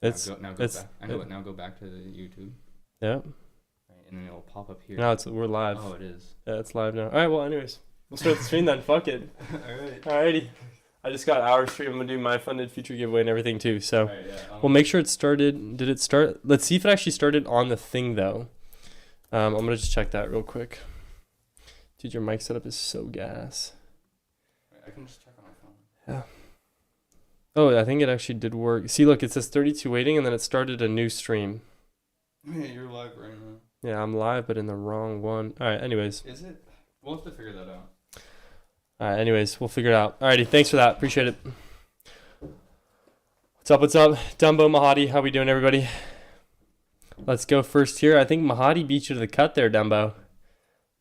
Now go back. I know it. Now go back to the YouTube. Yeah. Right, and then it'll pop up here. No, we're live. Oh, it is. Yeah, it's live now. All right. Well, anyways, we'll start the stream then. Fuck it. All right. Alrighty. I just got our stream. I'm gonna do my funded future giveaway and everything too. So, Right, yeah, we'll make sure it started. Did it start? Let's see if it actually started on the thing though. I'm gonna just check that real quick. Dude, your mic setup is so gas. I can just check on my phone. Yeah. Oh, I think it actually did work. See, look, it says 32 waiting, and then it started a new stream. Yeah, you're live right now. Yeah, I'm live, but in the wrong one. All right. Anyways. Is it? We'll have to figure that out. All right. Anyways, we'll figure it out. Alrighty. Thanks for that. Appreciate it. What's up? What's up? Dumbo, Mahadi. How we doing, everybody? Let's go first here. I think Mahadi beat you to the cut there, Dumbo.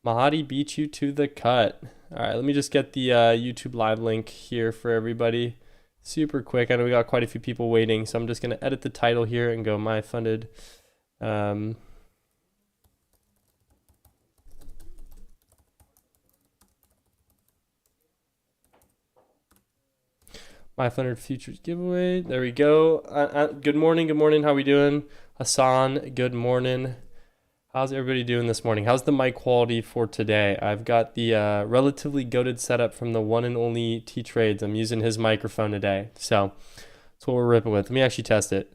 Mahadi beat you to the cut. All right. Let me just get the YouTube live link here for everybody. Super quick. I know we got quite a few people waiting, so I'm just going to edit the title here and go MyFunded. MyFundedFutures giveaway. There we go. Good morning. Good morning. How we doing? Hassan, good morning. How's everybody doing this morning? How's the mic quality for today? I've got the relatively goated setup from the one and only T-Trades. I'm using his microphone today. So that's what we're ripping with. Let me actually test it.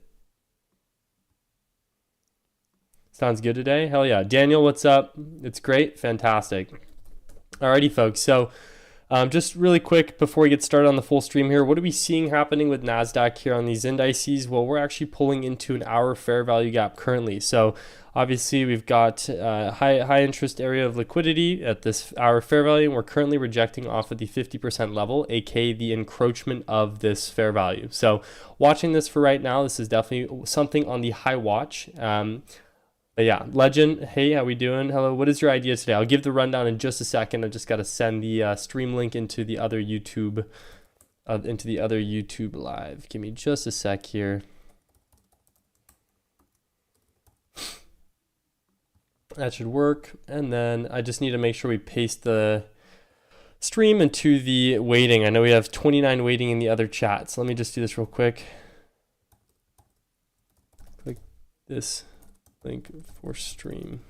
Sounds good today? Hell yeah. Daniel, what's up? It's great. Fantastic. Alrighty, folks. So just really quick before we get started on the full stream here, what are we seeing happening with NASDAQ here on these indices? Well, we're actually pulling into an hour fair value gap currently. So obviously we've got a high interest area of liquidity at this hour fair value, and we're currently rejecting off of the 50% level, aka the encroachment of this fair value. So watching this for right now, this is definitely something on the high watch. But yeah, Legend, hey, how we doing? Hello, what is your idea today? I'll give the rundown in just a second. I just got to send the stream link into the other YouTube live. Give me just a sec here. That should work. And then I just need to make sure we paste the stream into the waiting. I know we have 29 waiting in the other chat. So let me just do this real quick. Click this link for stream.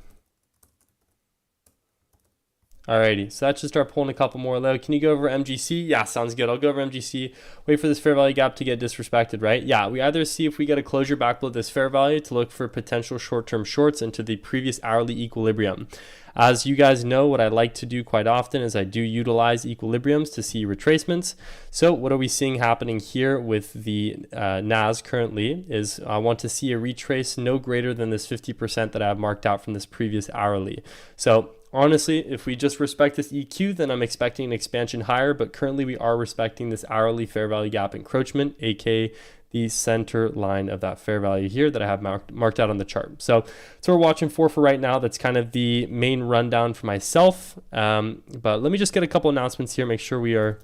Alrighty, so that should start pulling a couple more. Leo, can you go over MGC? Yeah, sounds good. I'll go over MGC. Wait for this fair value gap to get disrespected, right? Yeah, we either see if we get a closure back below this fair value to look for potential short-term shorts into the previous hourly equilibrium. As you guys know, what I like to do quite often is I do utilize equilibriums to see retracements. So what are we seeing happening here with the NAS currently is I want to see a retrace no greater than this 50% that I have marked out from this previous hourly. So honestly, if we just respect this EQ, then I'm expecting an expansion higher, but currently we are respecting this hourly fair value gap encroachment, aka the center line of that fair value here that I have marked out on the chart. So that's what we're watching for right now. That's kind of the main rundown for myself. But let me just get a couple announcements here, make sure we are.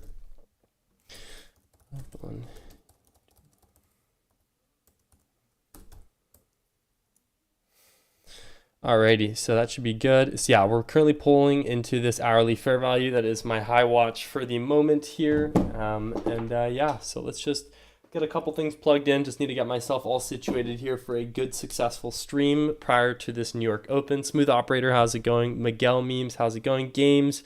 Alrighty, so that should be good. So yeah, we're currently pulling into this hourly fair value. That is my high watch for the moment here. Yeah, so let's just get a couple things plugged in. Just need to get myself all situated here for a good, successful stream prior to this New York Open. Smooth Operator, how's it going? Miguel Memes, how's it going? Games,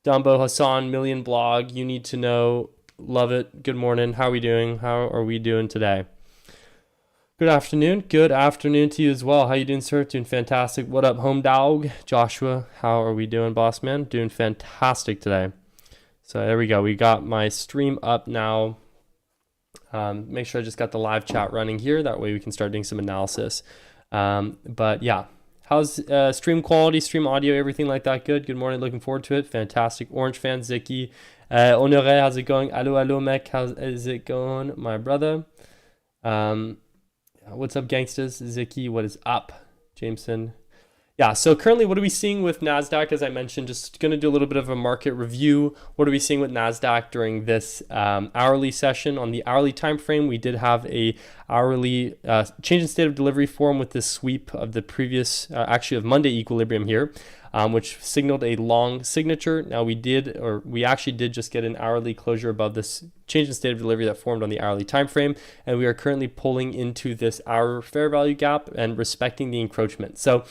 Dumbo, Hassan, Million Blog, you need to know, love it. Good morning. How are we doing? How are we doing today? Good afternoon. Good afternoon to you as well. How you doing, sir? Doing fantastic. What up, home dog? Joshua, how are we doing, boss man? Doing fantastic today. So there we go. We got my stream up now. Make sure I just got the live chat running here. That way we can start doing some analysis. But yeah, how's stream quality, stream audio, everything like that? Good. Good morning. Looking forward to it. Fantastic. Orange fan, Ziki. Honoré, how's it going? Allo, mec. How's it going, my brother? What's up, gangsters? Ziki, what is up? Jameson. Yeah, so currently what are we seeing with NASDAQ? As I mentioned, just going to do a little bit of a market review. What are we seeing with NASDAQ during this hourly session? On the hourly time frame, we did have a hourly change in state of delivery form with this sweep of the previous, actually of Monday equilibrium here. which signaled a long signature. Now we actually did just get an hourly closure above this change in state of delivery that formed on the hourly time frame, and we are currently pulling into this hour fair value gap and respecting the encroachment. So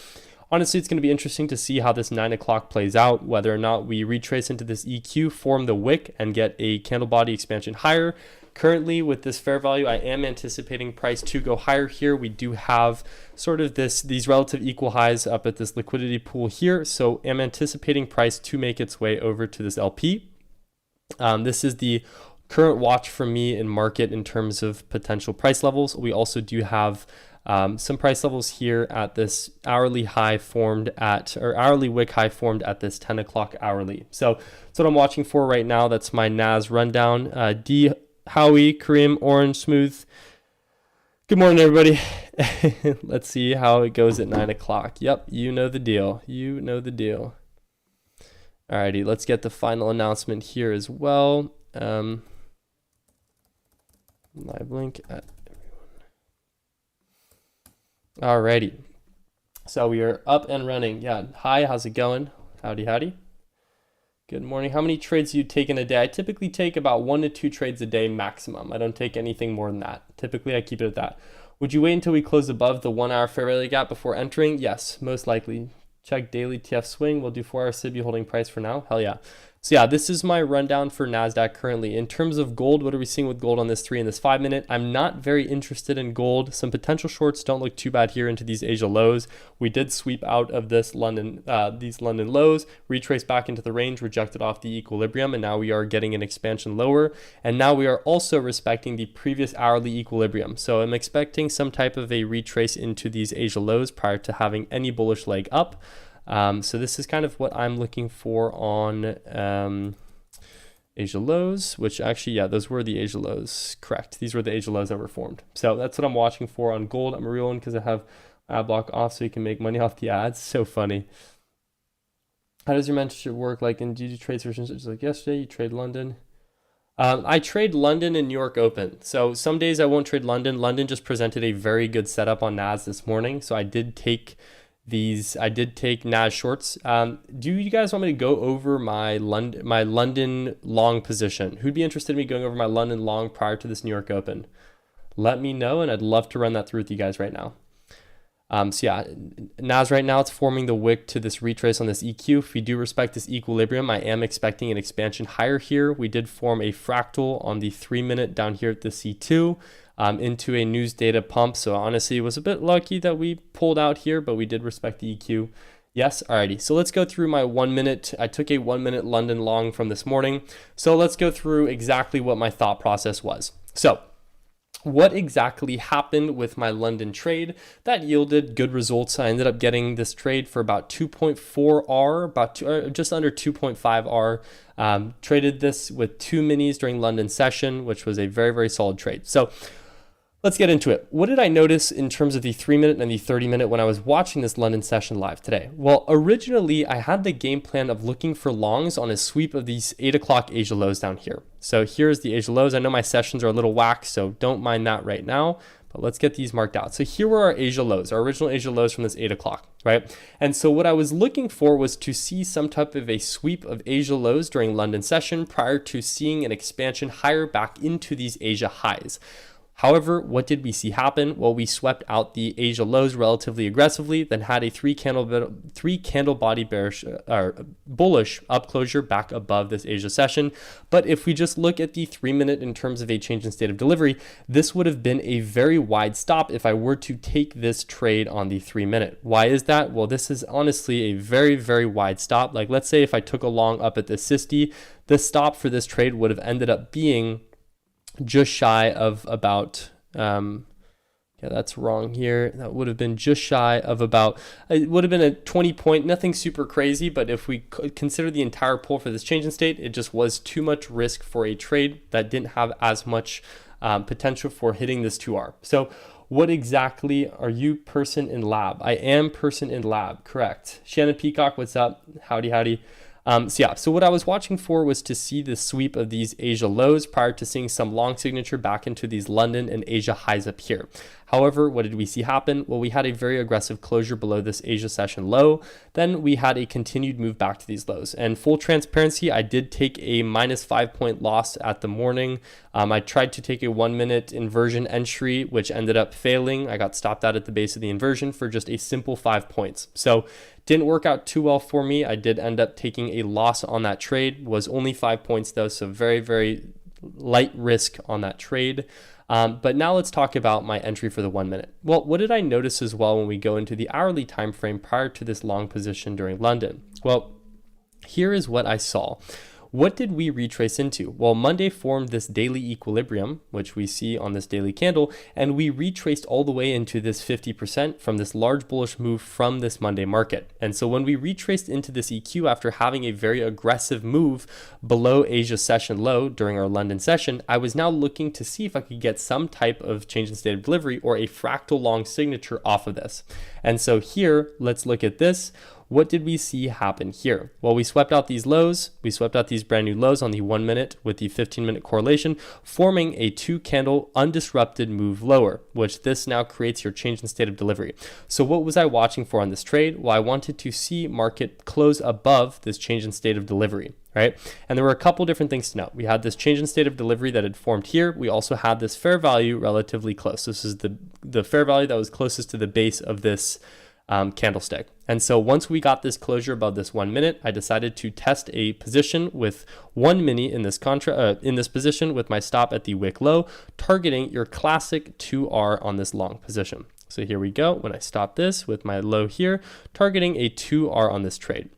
honestly, it's going to be interesting to see how this 9 o'clock plays out, whether or not we retrace into this EQ, form the wick, and get a candle body expansion higher. Currently, with this fair value, I am anticipating price to go higher here. We do have sort of these relative equal highs up at this liquidity pool here, so I'm anticipating price to make its way over to this LP. This is the current watch for me in market in terms of potential price levels. We also do have some price levels here at this hourly high formed at, or hourly wick high formed at this 10 o'clock hourly. So that's what I'm watching for right now. That's my NAS rundown. D, Howie, Kareem, Orange, Smooth. Good morning, everybody. Let's see how it goes at 9 o'clock. Yep, you know the deal. You know the deal. Alrighty, let's get the final announcement here as well. Live link at everyone. Alrighty, so we are up and running. Yeah, hi, how's it going? Howdy, howdy. Good morning. How many trades do you take in a day? I typically take about 1 to 2 trades a day maximum. I don't take anything more than that. Typically, I keep it at that. Would you wait until we close above the 1 hour fair value gap before entering? Yes, most likely. Check daily TF swing. We'll do 4 hour SIB holding price for now. Hell yeah. So yeah, this is my rundown for NASDAQ currently. In terms of gold, what are we seeing with gold on this 3 and this 5 minute? I'm not very interested in gold. Some potential shorts don't look too bad here into these Asia lows. We did sweep out of this these London lows, retrace back into the range, rejected off the equilibrium, and now we are getting an expansion lower. And now we are also respecting the previous hourly equilibrium. So I'm expecting some type of a retrace into these Asia lows prior to having any bullish leg up. So this is kind of what I'm looking for on Asia lows, which actually, yeah, those were the Asia lows. Correct. These were the Asia lows that were formed. So that's what I'm watching for on gold. I'm a real one because I have ad block off so you can make money off the ads. So funny. How does your mentorship work? Like, in do you trade sessions? Just like yesterday, you trade London. I trade London and New York Open. So some days I won't trade London. London just presented a very good setup on NAS this morning. So I did take NAS shorts. Do you guys want me to go over my London long position? Who'd be interested in me going over my London long prior to this New York Open? Let me know, and I'd love to run that through with you guys right now. So yeah, NAS right now, it's forming the wick to this retrace on this EQ. If we do respect this equilibrium, I am expecting an expansion higher here. We did form a fractal on the 3 minute down here at the C2. Into a news data pump. So honestly, it was a bit lucky that we pulled out here, but we did respect the EQ. Yes, alrighty. So let's go through my 1 minute. I took a 1 minute London long from this morning. So let's go through exactly what my thought process was. So what exactly happened with my London trade that yielded good results? I ended up getting this trade for about 2.4 R, just under 2.5 R. Traded this with 2 minis during London session, which was a very, very solid trade. So let's get into it. What did I notice in terms of the 3 minute and the 30 minute when I was watching this London session live today? Well, originally I had the game plan of looking for longs on a sweep of these 8 o'clock Asia lows down here. So here's the Asia lows. I know my sessions are a little whack, so don't mind that right now, but let's get these marked out. So here were our Asia lows, our original Asia lows from this 8 o'clock, right? And so what I was looking for was to see some type of a sweep of Asia lows during London session prior to seeing an expansion higher back into these Asia highs. However, what did we see happen? Well, we swept out the Asia lows relatively aggressively, then had a three candle body bearish bullish up closure back above this Asia session. But if we just look at the 3 minute in terms of a change in state of delivery, this would have been a very wide stop if I were to take this trade on the 3 minute. Why is that? Well, this is honestly a very, very wide stop. Like, let's say if I took a long up at the 60, the stop for this trade would have ended up being just shy of about, yeah, that's wrong here. That would have been just shy of about, it would have been a 20 point, nothing super crazy, but if we consider the entire pull for this change in state, it just was too much risk for a trade that didn't have as much potential for hitting this 2R. So what exactly are you, person in lab? I am person in lab, correct. Shannon Peacock, what's up? Howdy, howdy. So what I was watching for was to see the sweep of these Asia lows prior to seeing some long signature back into these London and Asia highs up here. However, what did we see happen? Well, we had a very aggressive closure below this Asia session low. Then we had a continued move back to these lows. And full transparency, I did take a -5-point loss at the morning. I tried to take a 1-minute inversion entry, which ended up failing. I got stopped out at the base of the inversion for just a simple 5 points. So didn't work out too well for me. I did end up taking a loss on that trade, was only 5 points though. So very, very light risk on that trade. But now let's talk about my entry for the 1 minute. Well, what did I notice as well when we go into the hourly time frame prior to this long position during London? Well, here is what I saw. What did we retrace into? Well, Monday formed this daily equilibrium, which we see on this daily candle, and we retraced all the way into this 50% from this large bullish move from this Monday market. And so when we retraced into this EQ after having a very aggressive move below Asia session low during our London session, I was now looking to see if I could get some type of change in state of delivery or a fractal long signature off of this. And so here, let's look at this. What did we see happen here? Well, we swept out these lows. We swept out these brand new lows on the 1 minute with the 15-minute correlation, forming a 2-candle undisrupted move lower, which this now creates your change in state of delivery. So what was I watching for on this trade? Well, I wanted to see market close above this change in state of delivery, right? And there were a couple different things to note. We had this change in state of delivery that had formed here. We also had this fair value relatively close. This is the fair value that was closest to the base of this candlestick. And so once we got this closure above this 1 minute, I decided to test a position with 1 mini in this in this position with my stop at the wick low, targeting your classic 2R on this long position. So here we go. When I stop this with my low here, targeting a 2R on this trade.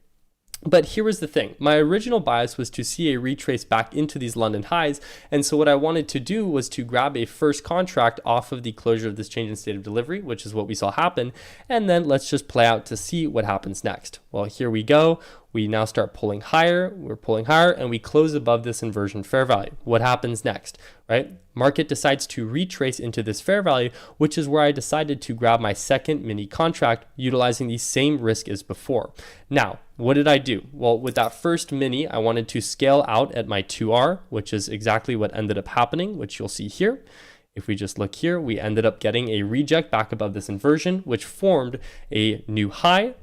But here was the thing. My original bias was to see a retrace back into these London highs. And so what I wanted to do was to grab a first contract off of the closure of this change in state of delivery, which is what we saw happen. And then let's just play out to see what happens next. Well, here we go. We now start pulling higher. We're pulling higher and we close above this inversion fair value. What happens next, right? Market decides to retrace into this fair value, which is where I decided to grab my second mini contract utilizing the same risk as before. Now, what did I do? Well, with that first mini, I wanted to scale out at my 2R, which is exactly what ended up happening, which you'll see here. If we just look here, we ended up getting a reject back above this inversion, which formed a new high,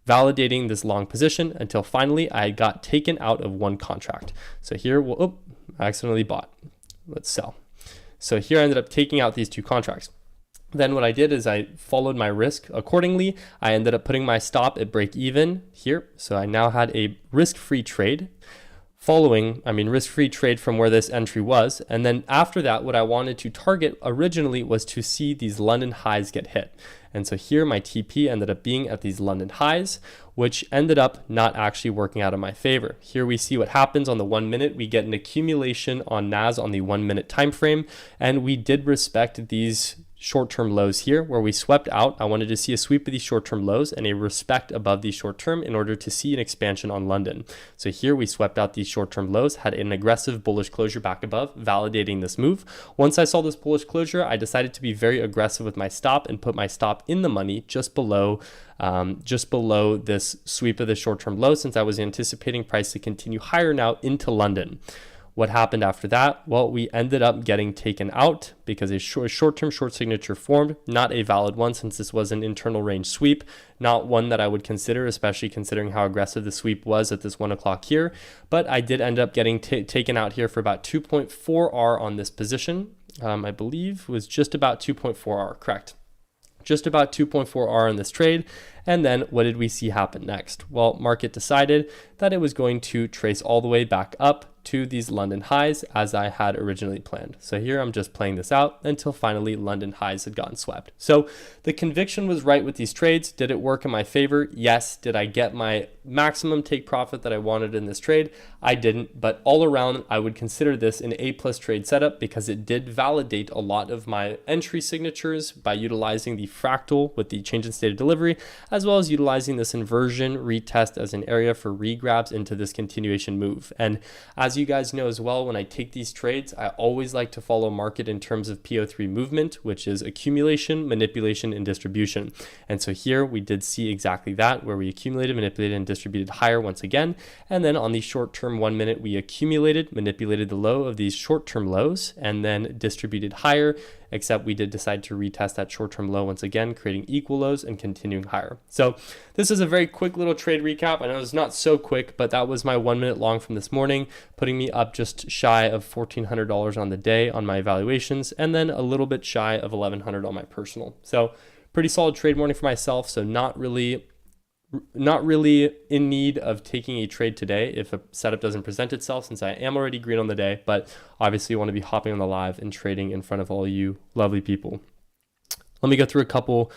validating this long position until finally I got taken out of one contract. So here, I accidentally bought. Let's sell. So here I ended up taking out these two contracts. Then what I did is I followed my risk accordingly. I ended up putting my stop at break even here. So I now had a risk-free trade risk-free trade from where this entry was. And then after that, what I wanted to target originally was to see these London highs get hit. And so here my TP ended up being at these London highs, which ended up not actually working out in my favor. Here we see what happens on the 1 minute. We get an accumulation on NAS on the 1 minute time frame, and we did respect these short-term lows here where we swept out. I wanted to see a sweep of these short-term lows and a respect above these short-term in order to see an expansion on London. So here we swept out these short-term lows, had an aggressive bullish closure back above, validating this move. Once I saw this bullish closure, I decided to be very aggressive with my stop and put my stop in the money just below this sweep of the short-term low, since I was anticipating price to continue higher now into London. What happened after that? Well, we ended up getting taken out because a short-term short signature formed, not a valid one since this was an internal range sweep, not one that I would consider, especially considering how aggressive the sweep was at this 1 o'clock here. But I did end up getting taken out here for about 2.4R on this position. I believe was just about 2.4R, correct. Just about 2.4R on this trade. And then what did we see happen next? Well, market decided that it was going to trace all the way back up to these London highs as I had originally planned. So here I'm just playing this out until finally London highs had gotten swept. So the conviction was right with these trades. Did it work in my favor? Yes. Did I get my maximum take profit that I wanted in this trade? I didn't, but all around I would consider this an A+ trade setup because it did validate a lot of my entry signatures by utilizing the fractal with the change in state of delivery, as well as utilizing this inversion retest as an area for regrabs into this continuation move. And as you guys know as well, when I take these trades, I always like to follow market in terms of PO3 movement, which is accumulation, manipulation, and distribution. And so here we did see exactly that, where we accumulated, manipulated, and distributed higher once again. And then on the short-term 1 minute, we accumulated, manipulated the low of these short-term lows, and then distributed higher except we did decide to retest that short-term low once again, creating equal lows and continuing higher. So this is a very quick little trade recap. I know it's not so quick, but that was my 1 minute long from this morning, putting me up just shy of $1,400 on the day on my evaluations, and then a little bit shy of $1,100 on my personal. So pretty solid trade morning for myself. So not really in need of taking a trade today if a setup doesn't present itself, since I am already green on the day, but obviously you want to be hopping on the live and trading in front of all you lovely people. Let me go through a couple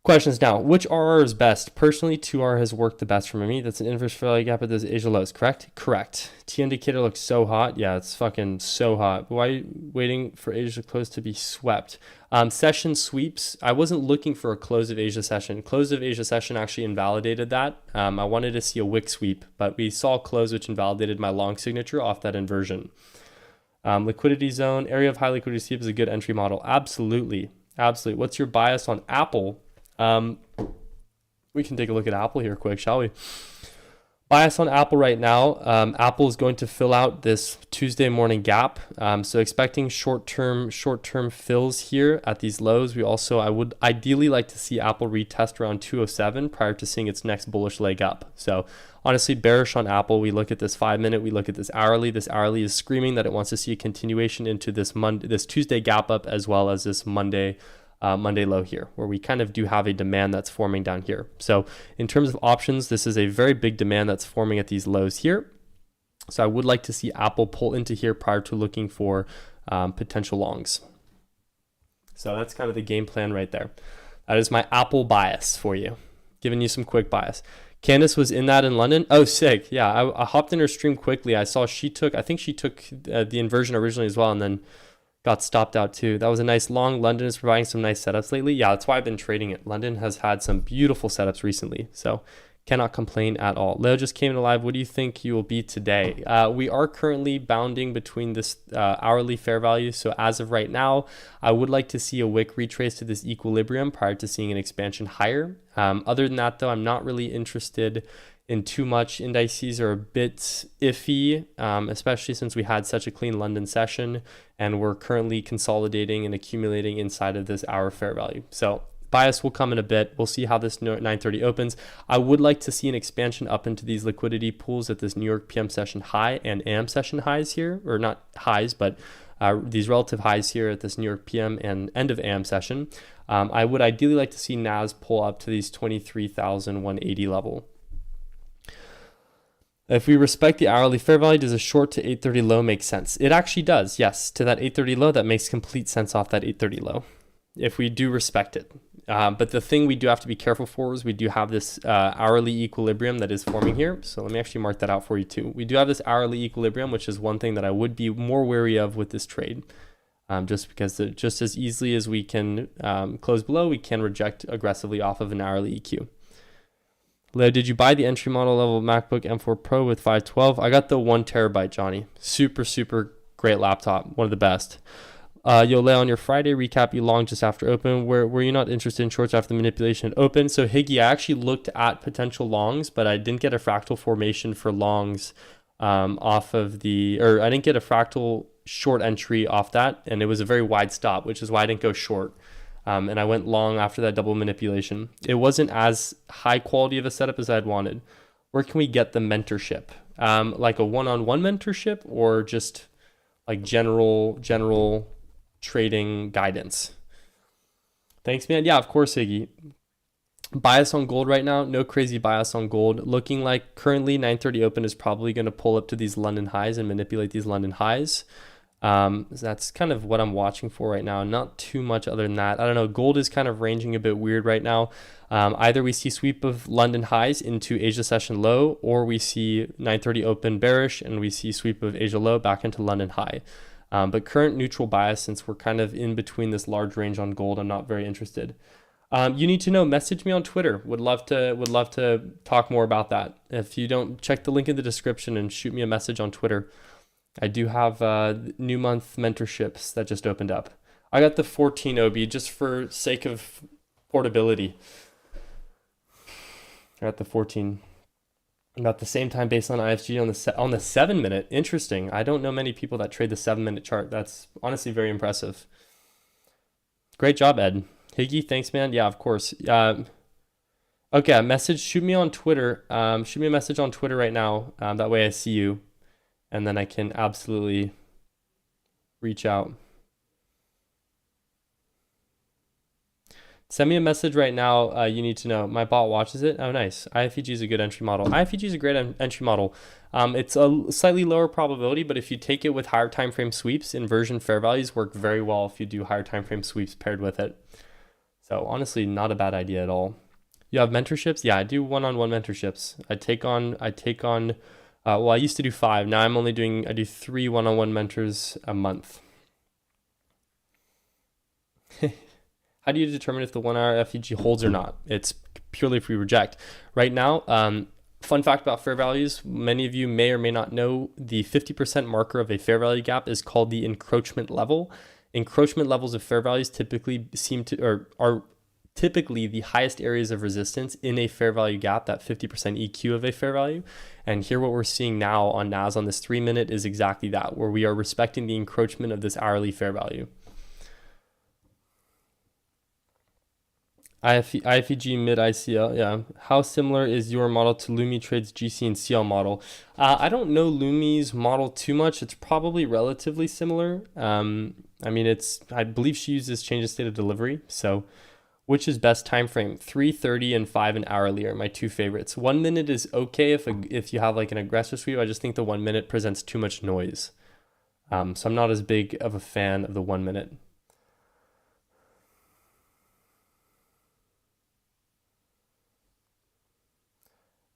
questions now. Which RR is best? Personally, 2R has worked the best for me. That's an inverse fair value gap at those Asia lows, correct? Correct. T indicator looks so hot. Yeah, it's fucking so hot. Why are you waiting for Asia close to be swept? Session sweeps. I wasn't looking for a close of Asia session. Close of Asia session actually invalidated that. I wanted to see a wick sweep, but we saw a close which invalidated my long signature off that inversion. Liquidity zone. Area of high liquidity sweep is a good entry model. Absolutely. Absolutely. What's your bias on Apple? We can take a look at Apple here quick, shall we? Bias on Apple right now. Apple is going to fill out this Tuesday morning gap. So expecting short-term fills here at these lows. I would ideally like to see Apple retest around 207 prior to seeing its next bullish leg up. So honestly, bearish on Apple. We look at this 5 minute, we look at this hourly. This hourly is screaming that it wants to see a continuation into this Tuesday gap up, as well as this Monday low here, where we kind of do have a demand that's forming down here. So in terms of options, this is a very big demand that's forming at these lows here. So I would like to see Apple pull into here prior to looking for potential longs. So that's kind of the game plan right there. That is my Apple bias for you, giving you some quick bias. Candace was in that in London. Oh, sick. Yeah, I hopped in her stream quickly. I saw I think she took the inversion originally as well, and then got stopped out too. That was a nice long. London is providing some nice setups lately. Yeah, that's why I've been trading it. London has had some beautiful setups recently, so cannot complain at all. Leo just came in live. What do you think you will be today? We are currently bounding between this hourly fair value. So as of right now, I would like to see a wick retrace to this equilibrium prior to seeing an expansion higher. Other than that, though, I'm not really interested in too much. Indices are a bit iffy, especially since we had such a clean London session and we're currently consolidating and accumulating inside of this hour fair value. So bias will come in a bit. We'll see how this 9:30 opens. I would like to see an expansion up into these liquidity pools at this New York PM session high and AM session highs here, or not highs, but these relative highs here at this New York PM and end of AM session. I would ideally like to see NAS pull up to these 23,180 level. If we respect the hourly fair value, does a short to 830 low make sense? It actually does, yes. To that 830 low, that makes complete sense off that 830 low, if we do respect it. But the thing we do have to be careful for is we do have this hourly equilibrium that is forming here. So let me actually mark that out for you too. We do have this hourly equilibrium, which is one thing that I would be more wary of with this trade. Just because just as easily as we can close below, we can reject aggressively off of an hourly EQ. Leo, did you buy the entry model level MacBook M4 Pro with 512? I got the 1 terabyte, Johnny. Super, super great laptop. One of the best. Yo, Leo, on your Friday recap, you long just after open. Were you not interested in shorts after the manipulation open? So Higgy, I actually looked at potential longs, but I didn't get a fractal formation for longs off of I didn't get a fractal short entry off that. And it was a very wide stop, which is why I didn't go short. And I went long after that double manipulation. It wasn't as high quality of a setup as I'd wanted. Where can we get the mentorship? Like a one-on-one mentorship, or just like general trading guidance? Thanks, man. Yeah, of course, Iggy. Bias on gold right now, no crazy bias on gold. Looking like currently 9:30 open is probably going to pull up to these London highs and manipulate these London highs. So that's kind of what I'm watching for right now. Not too much other than that. I don't know. Gold is kind of ranging a bit weird right now. Either we see sweep of London highs into Asia session low, or we see 9:30 open bearish and we see sweep of Asia low back into London high. But current neutral bias, since we're kind of in between this large range on gold, I'm not very interested. You need to know, message me on Twitter. Would love to talk more about that. If you don't, check the link in the description and shoot me a message on Twitter. I do have new month mentorships that just opened up. I got the 14 OB just for sake of portability. I got the 14. About the same time based on IFG on the 7 minute. Interesting. I don't know many people that trade the 7 minute chart. That's honestly very impressive. Great job, Ed. Higgy, thanks, man. Yeah, of course. Okay, shoot me on Twitter. Shoot me a message on Twitter right now. That way I see you, and then I can absolutely reach out. Send me a message right now. You need to know. My bot watches it. Oh, nice. IFEG is a good entry model. IFEG is a great entry model. It's a slightly lower probability, but if you take it with higher time frame sweeps, inversion fair values work very well if you do higher time frame sweeps paired with it. So honestly, not a bad idea at all. You have mentorships? Yeah, I do one-on-one mentorships. I take on. Well, I used to do 5. Now I do 3 one-on-one mentors a month. How do you determine if the 1 hour FEG holds or not? It's purely if we reject. Right now, fun fact about fair values, many of you may or may not know the 50% marker of a fair value gap is called the encroachment level. Encroachment levels of fair values typically are typically the highest areas of resistance in a fair value gap, that 50% EQ of a fair value. And here what we're seeing now on NAS on this 3-minute is exactly that, where we are respecting the encroachment of this hourly fair value. IFEG mid ICL, yeah. How similar is your model to Lumi Trade's GC and CL model? I don't know Lumi's model too much. It's probably relatively similar. I believe she uses change of state of delivery. So which is best time frame? 3, 30, and 5 and hourly are my 2 favorites. 1 minute is okay if you have like an aggressive sweep. I just think the 1 minute presents too much noise. So I'm not as big of a fan of the 1 minute.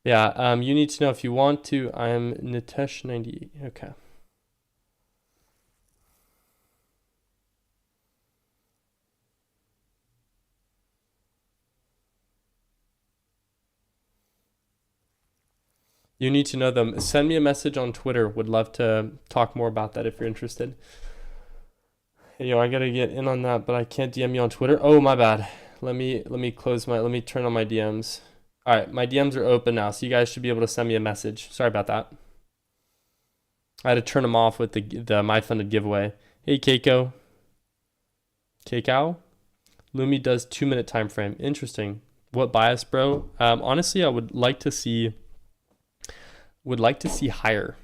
Yeah, you need to know if you want to. I'm Nitesh98. Okay. You need to know them. Send me a message on Twitter. Would love to talk more about that if you're interested. Hey, I gotta get in on that, but I can't DM you on Twitter. Oh, my bad. Let me turn on my DMs. All right, my DMs are open now, so you guys should be able to send me a message. Sorry about that. I had to turn them off with the MyFunded giveaway. Hey, Keiko. Keiko? Lumi does 2-minute time frame. Interesting. What bias, bro? Honestly, I would like to see higher,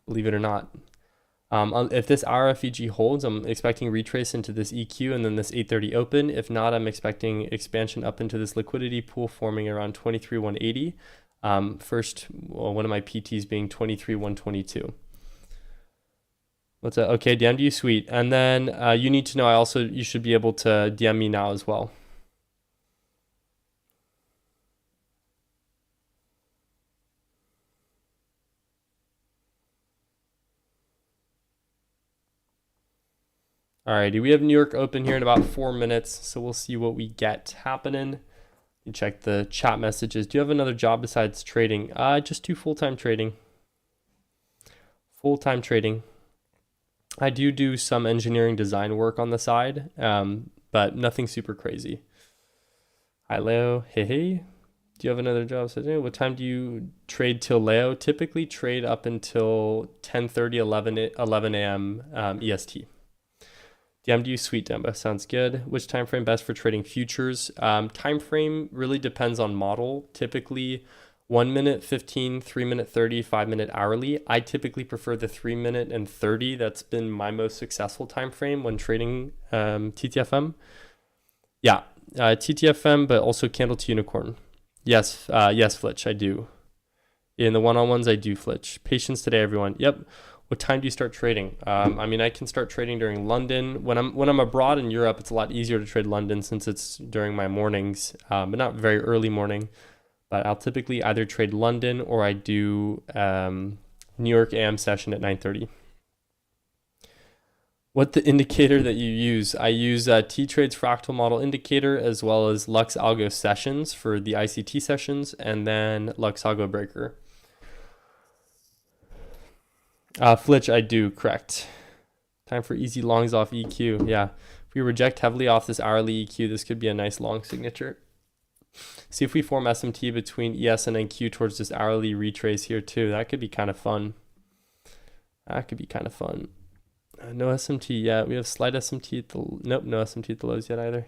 believe it or not. If this RFEG holds, I'm expecting retrace into this EQ and then this 830 open. If not, I'm expecting expansion up into this liquidity pool forming around 23,180. One of my PTs being 23,122. What's that? Okay, DM'd you, sweet. And then you need to know, you should be able to DM me now as well. Alrighty, we have New York open here in about 4 minutes, so we'll see what we get happening. You check the chat messages. Do you have another job besides trading? Just do full-time trading. Full-time trading. I do some engineering design work on the side, but nothing super crazy. Hi, Leo. Hey. Do you have another job? So, what time do you trade till Leo? Typically trade up until 10:30, 11 a.m. EST. DMD sweet Demba, sounds good. Which time frame best for trading futures? Time frame really depends on model. Typically 1 minute, 15, 3 minute, 30, 5 minute hourly. I typically prefer the 3 minute and 30. That's been my most successful time frame when trading TTFM. Yeah, TTFM, but also candle to unicorn. Yes, Flitch, I do. In the one-on-ones, I do Flitch. Patience today, everyone. Yep. What time do you start trading? I can start trading during London. When I'm abroad in Europe, it's a lot easier to trade London since it's during my mornings, but not very early morning. But I'll typically either trade London or I do New York AM session at 9:30. What the indicator that you use? I use T-Trade's Fractal model indicator as well as Lux Algo sessions for the ICT sessions, and then Lux Algo breaker. Flitch, I do, correct. Time for easy longs off EQ. Yeah, if we reject heavily off this hourly EQ, this could be a nice long signature. See if we form SMT between ES and NQ towards this hourly retrace here too. That could be kind of fun. No SMT yet. We have slight SMT at the, nope, no SMT at the lows yet either.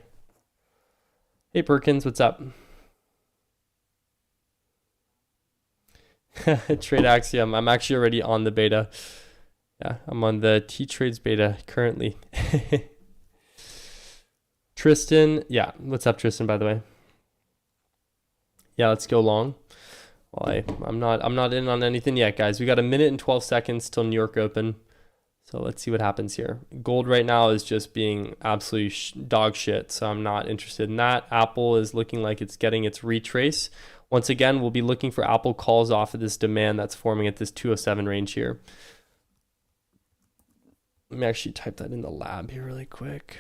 Hey Perkins, what's up? Trade Axiom. I'm actually already on the beta. Yeah, I'm on the T-Trades beta currently. Tristan, yeah, what's up Tristan, by the way? Yeah, let's go long. Well, I'm not in on anything yet, guys. We got a minute and 12 seconds till New York Open. So let's see what happens here. Gold right now is just being absolutely dog shit, so I'm not interested in that. Apple is looking like it's getting its retrace. Once again, we'll be looking for Apple calls off of this demand that's forming at this 207 range here. Let me actually type that in the lab here really quick.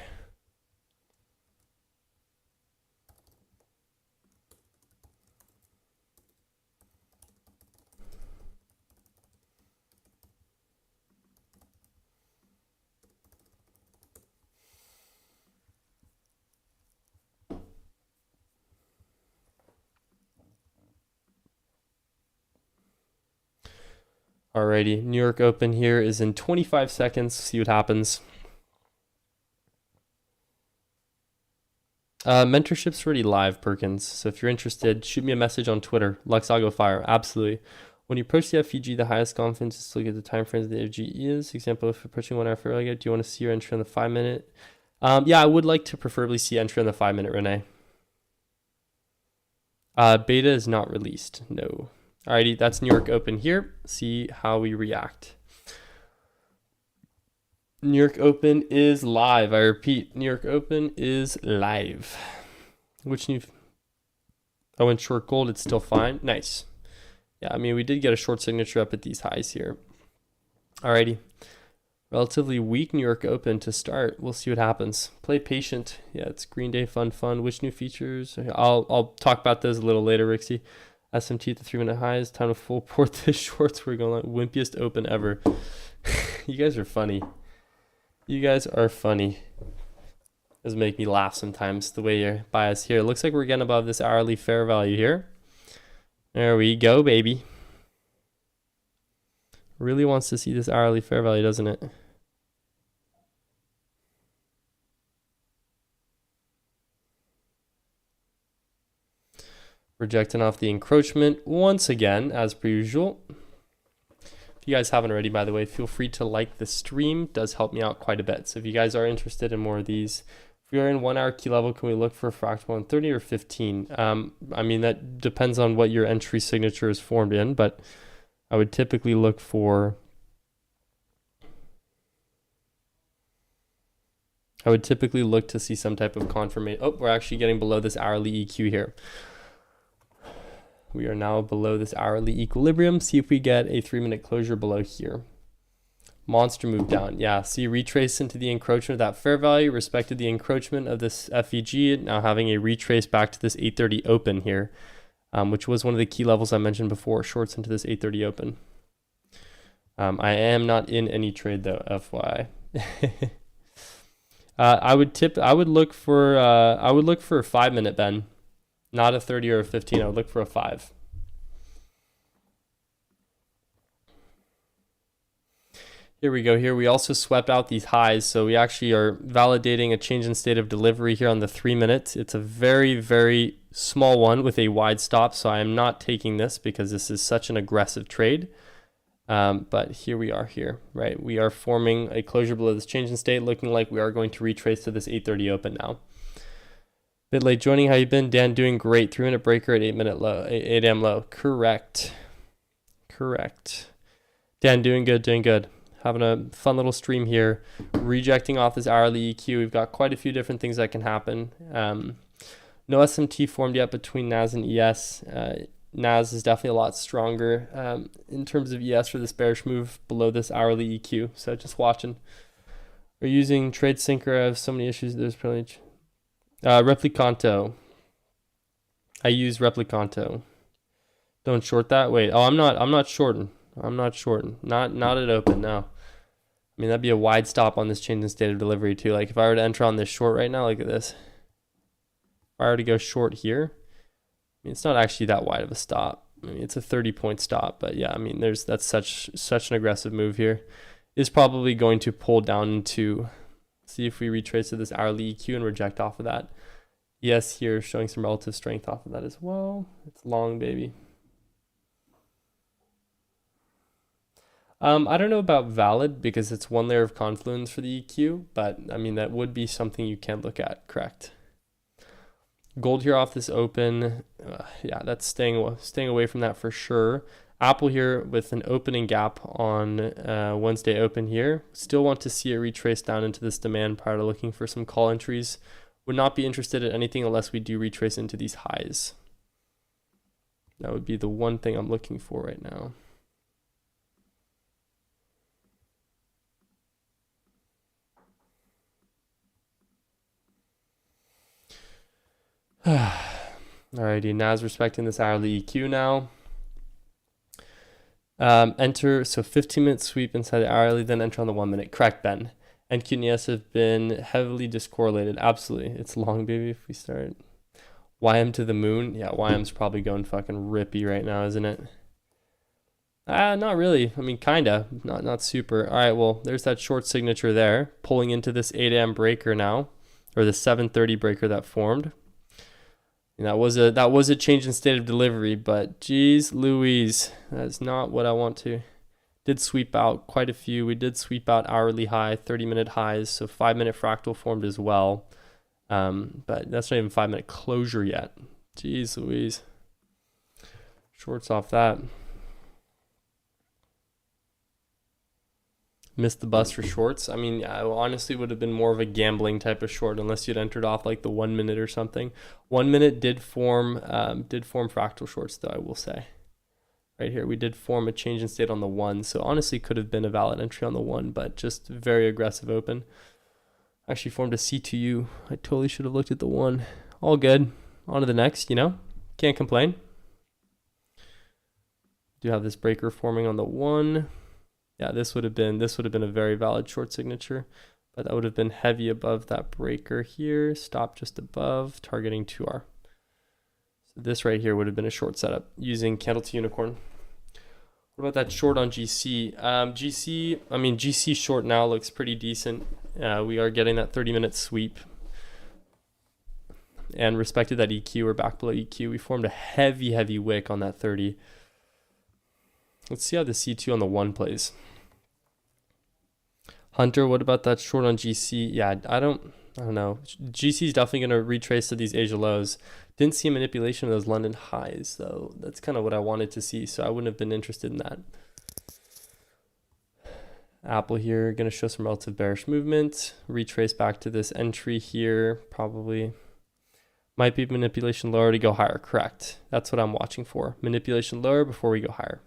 Alrighty, New York Open here is in 25 seconds. See what happens. Mentorship's already live, Perkins. So if you're interested, shoot me a message on Twitter. Luxago Fire, absolutely. When you approach the FVG, the highest confidence is to look at the time frames of the FVG is. Example, if approaching 1 hour for earlier, do you want to see your entry on the 5 minute? Yeah, I would like to preferably see entry on the 5 minute, Renee. Beta is not released, no. Alrighty, that's New York Open here. See how we react. New York Open is live. I repeat, New York Open is live. Which new? I went short gold. It's still fine. Nice. Yeah, I mean, we did get a short signature up at these highs here. Alrighty. Relatively weak New York Open to start. We'll see what happens. Play patient. Yeah, it's Green Day fun. Which new features? I'll talk about those a little later, Rixie. SMT at the 3 minute highs. Time to full port the shorts. We're going like wimpiest open ever. You guys are funny. You guys are funny. Does make me laugh sometimes the way you're biased here. It looks like we're getting above this hourly fair value here. There we go, baby. Really wants to see this hourly fair value, doesn't it? Rejecting off the encroachment once again, as per usual. If you guys haven't already, by the way, feel free to like the stream. It does help me out quite a bit. So if you guys are interested in more of these, if we are in 1 hour key level, can we look for a fractal on 30 or 15? I mean, that depends on what your entry signature is formed in, but I would typically look for... I would typically look to see some type of confirmation. Oh, we're actually getting below this hourly EQ here. We are now below this hourly equilibrium. See if we get a 3 minute closure below here. Monster move down. Yeah, see retrace into the encroachment of that fair value, respected the encroachment of this FEG, now having a retrace back to this 830 open here, which was one of the key levels I mentioned before, shorts into this 830 open. I am not in any trade though, FYI. I would look for a 5 minute, Ben. Not a 30 or a 15. I would look for a 5. Here we go. Here we also swept out these highs. So we actually are validating a change in state of delivery here on the 3 minutes. It's a very, very small one with a wide stop. So I am not taking this because this is such an aggressive trade. But here we are here, right? We are forming a closure below this change in state, looking like we are going to retrace to this 830 open now. Bit late joining. How you been? Dan doing great. 3 minute breaker at 8 a.m. low. Correct. Dan doing good. Having a fun little stream here. Rejecting off this hourly EQ. We've got quite a few different things that can happen. No SMT formed yet between NAS and ES. NAS is definitely a lot stronger in terms of ES for this bearish move below this hourly EQ. So just watching. We're using Trade Syncer. I have so many issues. There's probably Replicanto. I use Replicanto. Don't short that. Wait. Oh, I'm not shorting. Not at open. No. I mean, that'd be a wide stop on this change in state of delivery too. Like if I were to enter on this short right now, look at this. If I were to go short here, I mean, it's not actually that wide of a stop. I mean, it's a 30-point stop, but yeah, I mean, that's such an aggressive move here. is probably going to pull down into, see if we retrace to this hourly EQ and reject off of that. Yes, here showing some relative strength off of that as well. It's long, baby. I don't know about valid because it's one layer of confluence for the EQ, but I mean, that would be something you can look at, correct? Gold here off this open. Yeah, that's staying away from that for sure. Apple here with an opening gap on Wednesday open here. Still want to see it retrace down into this demand prior to looking for some call entries. Would not be interested in anything unless we do retrace into these highs. That would be the one thing I'm looking for right now. Alrighty, NAS respecting this hourly EQ now. Enter, so 15-minute sweep inside the hourly, then enter on the 1 minute. Correct, Ben. NQ and ES have been heavily discorrelated. Absolutely. It's long, baby, if we start. YM to the moon. Yeah, YM's probably going fucking rippy right now, isn't it? Not really. I mean, kinda. Not super. All right, well, there's that short signature there. Pulling into this 8 a.m. breaker now, or the 7:30 breaker that formed. And that was a change in state of delivery, but geez Louise, that's not what I want to. Did sweep out quite a few. We did sweep out hourly high, 30-minute highs, so 5-minute fractal formed as well. But that's not even 5-minute closure yet. Jeez Louise. Shorts off that. Missed the bus for shorts. I mean, I honestly would have been more of a gambling type of short unless you'd entered off like the 1 minute or something. 1 minute did form fractal shorts though, I will say. Right here, we did form a change in state on the 1, so honestly could have been a valid entry on the 1, but just very aggressive open. Actually formed a C2U. I totally should have looked at the 1. All good. On to the next, you know. Can't complain. Do have this breaker forming on the 1. Yeah, this would have been a very valid short signature, but that would have been heavy above that breaker here. Stop just above, targeting 2R. So this right here would have been a short setup using candle to unicorn. What about that short on GC? GC short now looks pretty decent. We are getting that 30-minute sweep. And respected that EQ, we're back below EQ. We formed a heavy wick on that 30. Let's see how the C2 on the 1 plays. Hunter, what about that short on GC? Yeah, I don't know. GC is definitely going to retrace to these Asia lows. Didn't see a manipulation of those London highs, though. That's kind of what I wanted to see, so I wouldn't have been interested in that. Apple here, going to show some relative bearish movement. Retrace back to this entry here, probably. Might be manipulation lower to go higher, correct. That's what I'm watching for. Manipulation lower before we go higher.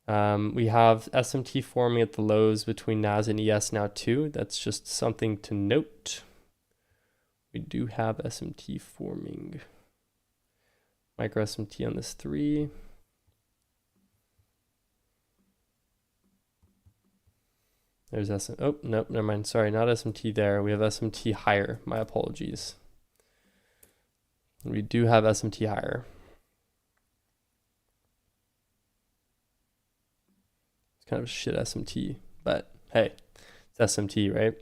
We have SMT forming at the lows between NAS and ES now too. That's just something to note. We do have SMT forming. Micro SMT on this 3. There's SM. Oh, nope, never mind. Sorry, not SMT there. We have SMT higher. My apologies. We do have SMT higher. It's kind of a shit SMT, but hey, it's SMT, right?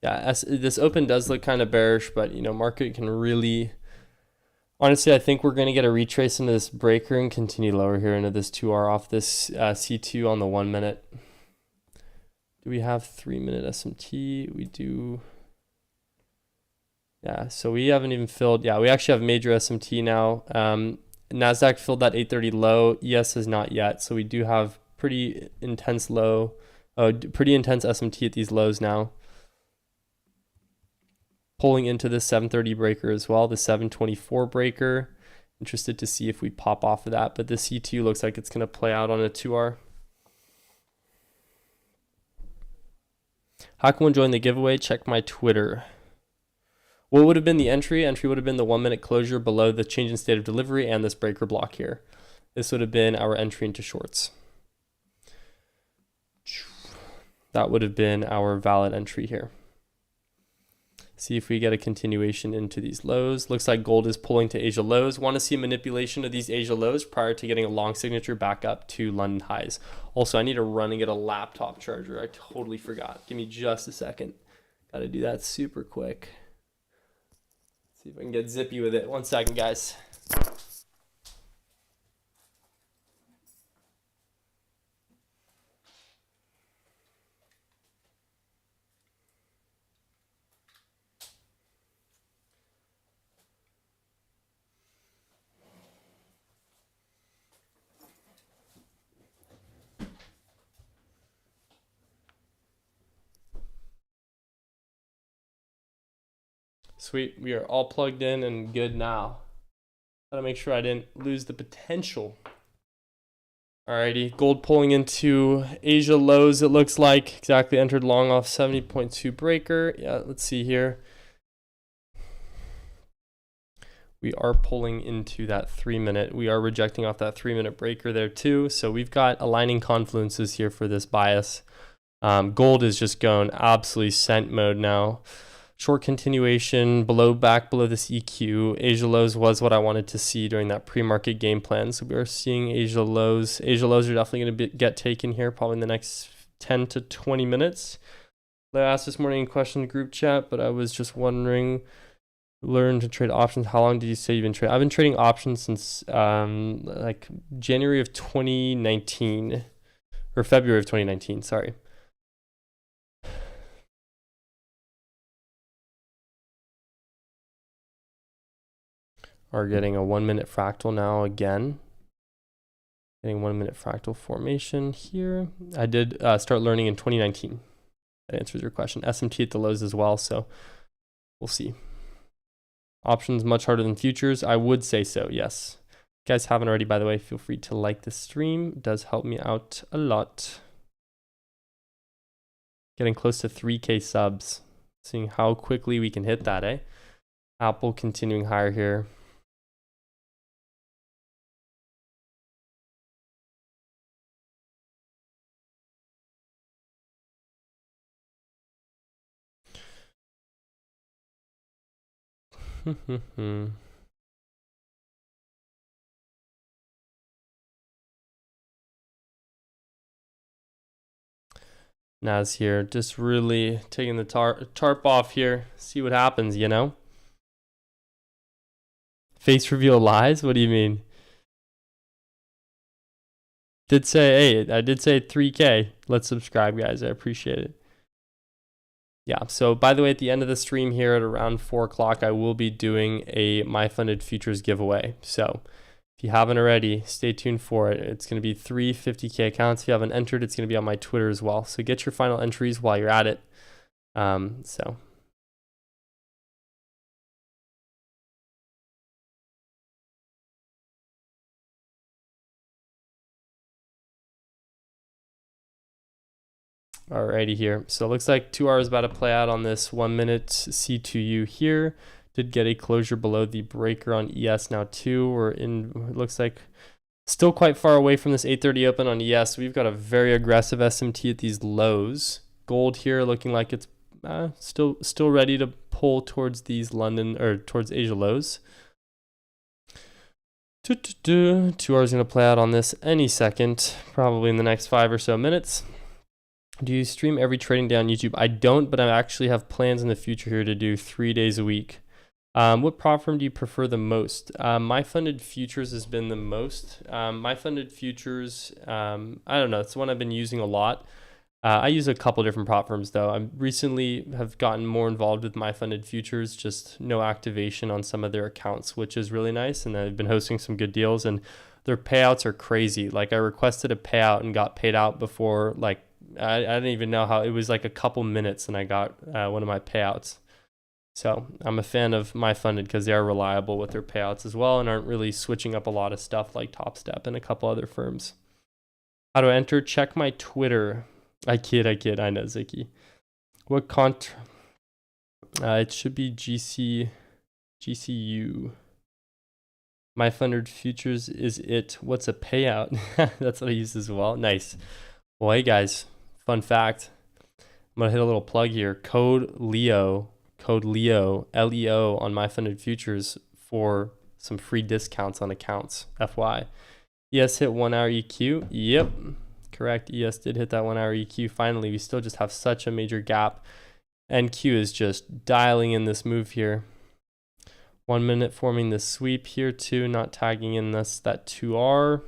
Yeah, this open does look kind of bearish, but you know, market can really, honestly, I think we're going to get a retrace into this breaker and continue lower here into this 2R off this C2 on the 1 minute. Do we have 3-minute SMT? We do. Yeah, so we haven't even filled. Yeah, we actually have major SMT now. NASDAQ filled that 830 low. ES has not yet. So we do have pretty intense low, pretty intense SMT at these lows now. Pulling into this 730 breaker as well, the 724 breaker. Interested to see if we pop off of that, but the C2 looks like it's going to play out on a 2R. How can one join the giveaway? Check my Twitter. What would have been the entry? Entry would have been the 1 minute closure below the change in state of delivery and this breaker block here. This would have been our entry into shorts. That would have been our valid entry here. See if we get a continuation into these lows. Looks like gold is pulling to Asia lows. Want to see a manipulation of these Asia lows prior to getting a long signature back up to London highs. Also, I need to run and get a laptop charger. I totally forgot. Give me just a second. Got to do that super quick. See if I can get zippy with it. 1 second, guys. Sweet, we are all plugged in and good now. Gotta make sure I didn't lose the potential. Alrighty, gold pulling into Asia lows, it looks like. Exactly entered long off 70.2 breaker. Yeah, let's see here. We are pulling into that 3 minute. We are rejecting off that 3 minute breaker there too. So we've got aligning confluences here for this bias. Gold is just going absolutely scent mode now. Short continuation back below this EQ. Asia lows was what I wanted to see during that pre-market game plan. So we are seeing Asia lows. Asia lows are definitely going to get taken here probably in the next 10 to 20 minutes. I asked this morning in question group chat, but I was just wondering, learn to trade options. How long did you say you've been trading? I've been trading options since like January of 2019 or February of 2019. Sorry. Are getting a 1 minute fractal now again. Getting 1 minute fractal formation here. I did start learning in 2019. That answers your question. SMT at the lows as well, so we'll see. Options much harder than futures? I would say so, yes. If you guys haven't already, by the way, feel free to like the stream. It does help me out a lot. Getting close to 3K subs. Seeing how quickly we can hit that, eh? Apple continuing higher here. Nas here, just really taking the tarp off here. See what happens, you know? Face reveal lies? What do you mean? I did say 3K. Let's subscribe, guys. I appreciate it. Yeah, so by the way, at the end of the stream here at around 4 o'clock, I will be doing a MyFundedFutures giveaway. So if you haven't already, stay tuned for it. It's going to be 3 50K accounts. If you haven't entered, it's going to be on my Twitter as well. So get your final entries while you're at it. Alrighty here. So it looks like 2 hours about to play out on this 1 minute C2U here. Did get a closure below the breaker on ES now too. We're in, it looks like still quite far away from this 830 open on ES. We've got a very aggressive SMT at these lows. Gold here looking like it's still ready to pull towards these London or towards Asia lows. 2 hours going to play out on this any second, probably in the next 5 or so minutes. Do you stream every trading day on YouTube? I don't, but I actually have plans in the future here to do 3 days a week. What prop firm do you prefer the most? MyFundedFutures has been the most. MyFundedFutures, I don't know. It's the one I've been using a lot. I use a couple different prop firms though. I recently have gotten more involved with MyFundedFutures, just no activation on some of their accounts, which is really nice. And I've been hosting some good deals and their payouts are crazy. Like I requested a payout and got paid out before like, I didn't even know how, it was like a couple minutes and I got one of my payouts. So I'm a fan of MyFunded because they are reliable with their payouts as well and aren't really switching up a lot of stuff like TopStep and a couple other firms. How to enter? Check my Twitter. I kid. I know, Zicky. What it should be GCU. MyFundedFutures is it. What's a payout? That's what I use as well. Nice. Well, hey guys. Fun fact, I'm going to hit a little plug here. Code Leo code LEO, LEO on MyFundedFutures for some free discounts on accounts, FY. ES hit 1 hour EQ. Yep, correct. ES did hit that 1 hour EQ. Finally, we still just have such a major gap. NQ is just dialing in this move here. 1 minute forming this sweep here too, not tagging in that 2R.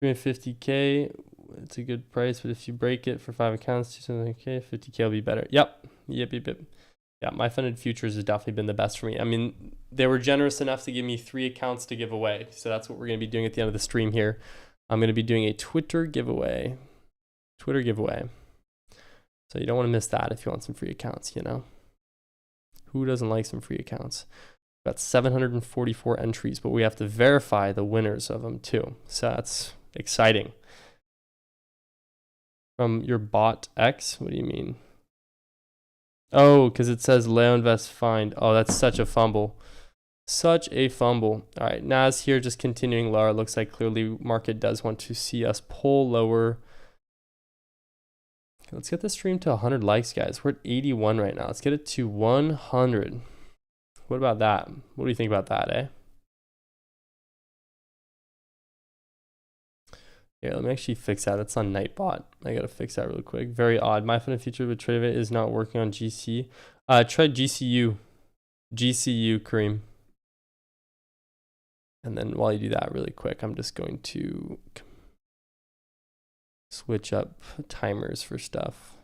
350K, it's a good price, but if you break it for 5 accounts, 270K, 50K will be better. Yep. Yeah, MyFundedFutures has definitely been the best for me. I mean, they were generous enough to give me 3 accounts to give away. So that's what we're going to be doing at the end of the stream here. I'm going to be doing a Twitter giveaway. So you don't want to miss that if you want some free accounts, you know. Who doesn't like some free accounts? We've got 744 entries, but we have to verify the winners of them too. So that's exciting. From your bot X, what do you mean? Oh, because it says Leo Invest Find. Oh, that's such a fumble. Such a fumble. All right, Nas here just continuing lower. It looks like clearly market does want to see us pull lower. Okay, let's get the stream to 100 likes, guys. We're at 81 right now. Let's get it to 100. What about that? What do you think about that, eh? Yeah, let me actually fix that. That's on Nightbot. I gotta fix that real quick. Very odd. MyFundedFutures with Trade is not working on GC. Try GCU. GCU, Kareem. And then while you do that really quick, I'm just going to switch up timers for stuff.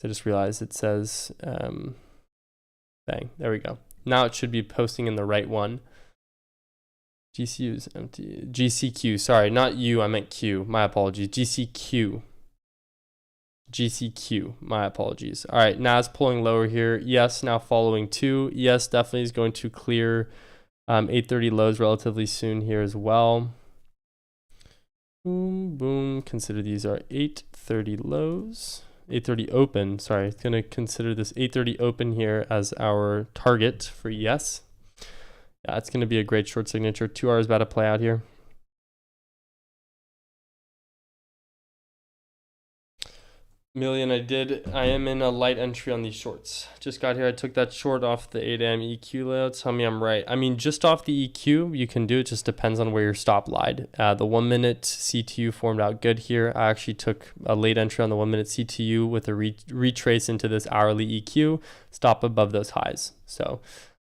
I just realized it says, bang, there we go. Now it should be posting in the right one. GCU is empty. GCQ, sorry, not U, I meant Q. My apologies. GCQ. GCQ, my apologies. All right, NAS pulling lower here. Yes, now following 2. Yes, definitely is going to clear 830 lows relatively soon here as well. Boom, boom. Consider these are 830 lows. 830 open, sorry. It's going to consider this 830 open here as our target for yes. Yeah, it's going to be a great short signature. 2 hours about to play out here. Million, I am in a light entry on these shorts. Just got here. I took that short off the 8 a.m. EQ layout. Tell me I'm right. I mean, just off the EQ, you can do it. Just depends on where your stop lied. The 1 minute CTU formed out good here. I actually took a late entry on the 1 minute CTU with a retrace into this hourly EQ. Stop above those highs. So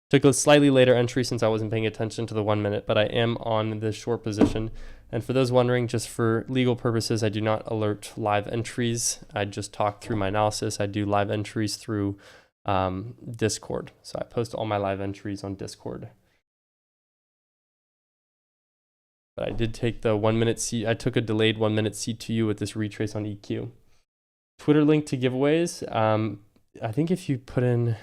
took a slightly later entry since I wasn't paying attention to the 1 minute, but I am on the short position. And for those wondering, just for legal purposes, I do not alert live entries. I just talk through my analysis. I do live entries through Discord. So I post all my live entries on Discord. But I did take the 1 minute I took a delayed 1 minute C2U with this retrace on EQ. Twitter link to giveaways. I think if you put in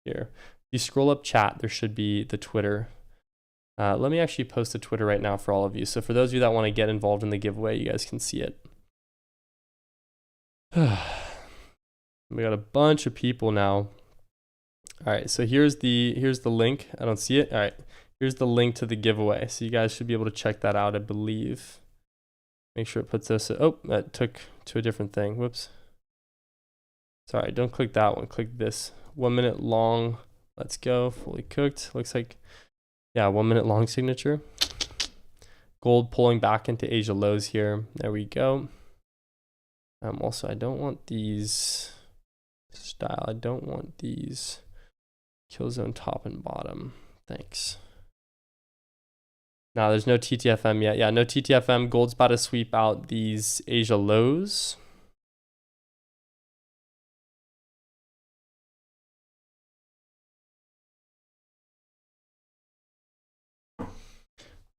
here, you scroll up chat, there should be the Twitter. Let me actually post the Twitter right now for all of you. So for those of you that want to get involved in the giveaway, you guys can see it. We got a bunch of people now. All right, so here's the link. I don't see it. All right, here's the link to the giveaway. So you guys should be able to check that out, I believe. Make sure it puts this. Oh, that took to a different thing. Whoops. Sorry, don't click that one. Click this. 1 minute long. Let's go. Fully cooked. Looks like. Yeah, 1 minute long signature. Gold pulling back into Asia lows here. There we go. Also, I don't want these style. I don't want these kill zone top and bottom. Thanks. No, there's no TTFM yet. Yeah, no TTFM. Gold's about to sweep out these Asia lows.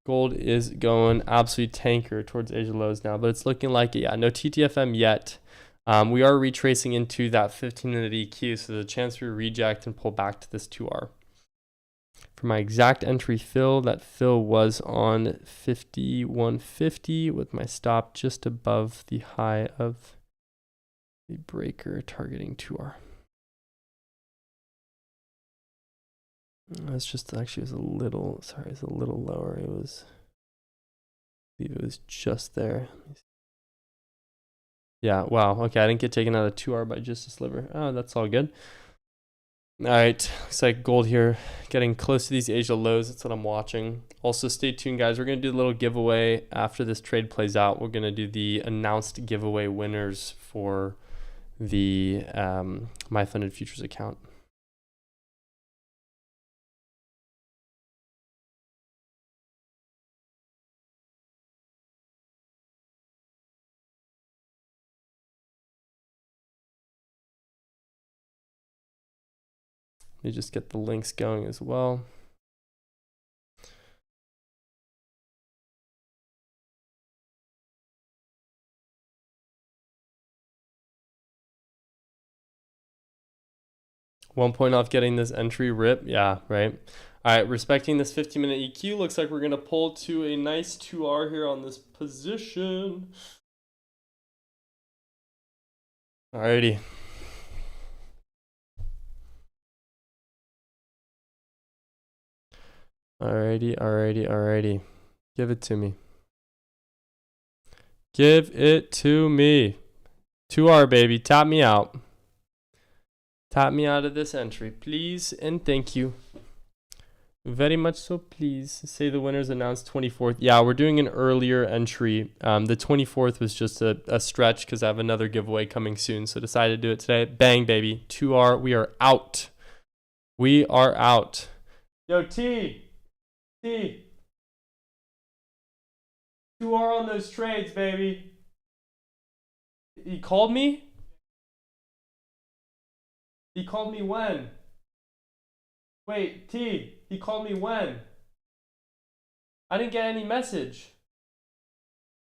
Gold is going absolute tanker towards Asia lows now, but it's looking like it. Yeah, no TTFM yet. We are retracing into that 15-minute EQ, so there's a chance we reject and pull back to this 2R. For my exact entry fill, that fill was on 51.50 with my stop just above the high of the breaker targeting 2R. That's just actually was a little, sorry, it's a little lower. It was, I believe it was just there. Yeah, wow. Okay, I didn't get taken out of 2R by just a sliver. Oh, that's all good. All right, looks like gold here getting close to these Asia lows. That's what I'm watching. Also, stay tuned, guys. We're going to do a little giveaway after this trade plays out. We're going to do the announced giveaway winners for the MyFundedFutures account. Let me just get the links going as well. One point off getting this entry rip. Yeah, right. All right, respecting this 15-minute EQ, looks like we're going to pull to a nice 2R here on this position. Alrighty. Alrighty. Give it to me. Give it to me. 2R, baby. Tap me out. Tap me out of this entry, please, and thank you. Very much so, please. Say the winner's announced 24th. Yeah, we're doing an earlier entry. The 24th was just a stretch because I have another giveaway coming soon, so decided to do it today. Bang, baby. 2R. We are out. We are out. Yo, T. 2R on those trades, baby. He called me? He called me when? Wait, T, he called me when? I didn't get any message.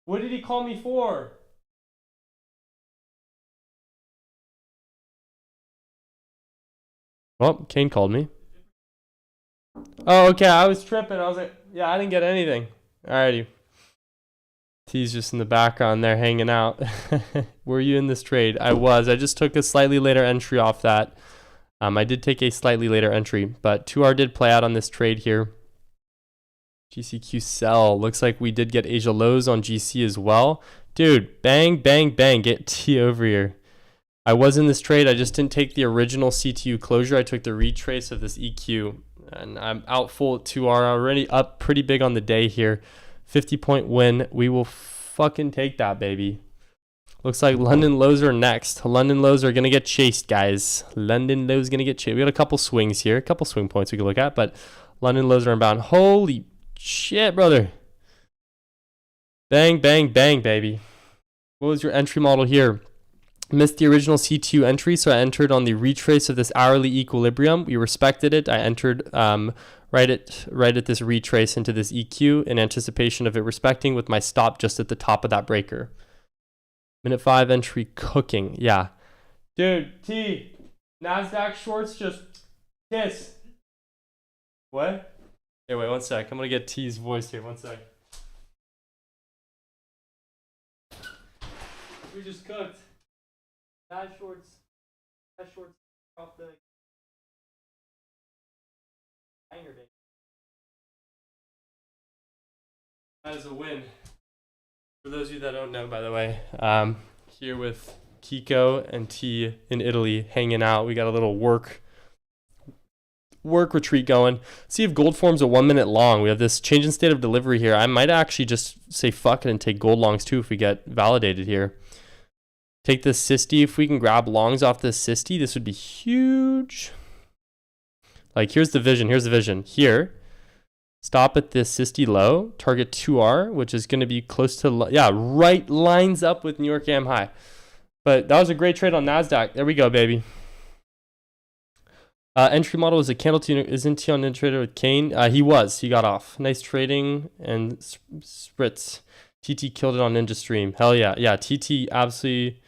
What did he call me for? Well, Kane called me. Oh, okay, I was tripping. I was like, yeah, I didn't get anything. Alrighty. T's just in the background there hanging out. Were you in this trade? I was. I just took a slightly later entry off that. I did take a slightly later entry, but 2R did play out on this trade here. GCQ sell. Looks like we did get Asia lows on GC as well. Dude, bang, bang, bang. Get T over here. I was in this trade. I just didn't take the original CTU closure. I took the retrace of this EQ, and I'm out full at 2R. Already up pretty big on the day here. 50-point win. We will fucking take that, baby. Looks like London lows are next. London lows are going to get chased, guys. London lows going to get chased. We got a couple swings here. A couple swing points we can look at, but London lows are inbound. Holy shit, brother. Bang, bang, bang, baby. What was your entry model here? Missed the original C2 entry, so I entered on the retrace of this hourly equilibrium. We respected it. I entered right at this retrace into this EQ in anticipation of it respecting with my stop just at the top of that breaker. Minute 5 entry cooking. Yeah. Dude, T, NASDAQ shorts just kiss. What? Hey, wait 1 sec. I'm going to get T's voice here. 1 sec. We just cooked. NASDAQ shorts off the hanger, baby. That is a win. For those of you that don't know, by the way, here with Kiko and T in Italy hanging out. We got a little work retreat going. See if gold forms a 1 minute long. We have this change in state of delivery here. I might actually just say fuck it and take gold longs too if we get validated here. Take this Sisty. If we can grab longs off this Sisty, this would be huge. Like, here's the vision. Here, stop at this Sisty low, target 2R, which is going to be close to, yeah, right lines up with New York AM high. But that was a great trade on NASDAQ. There we go, baby. Entry model is a candle tuner. Isn't he on trader with Kane? He got off. Nice trading and spritz. TT killed it on Ninja Stream. Hell yeah. Yeah, TT absolutely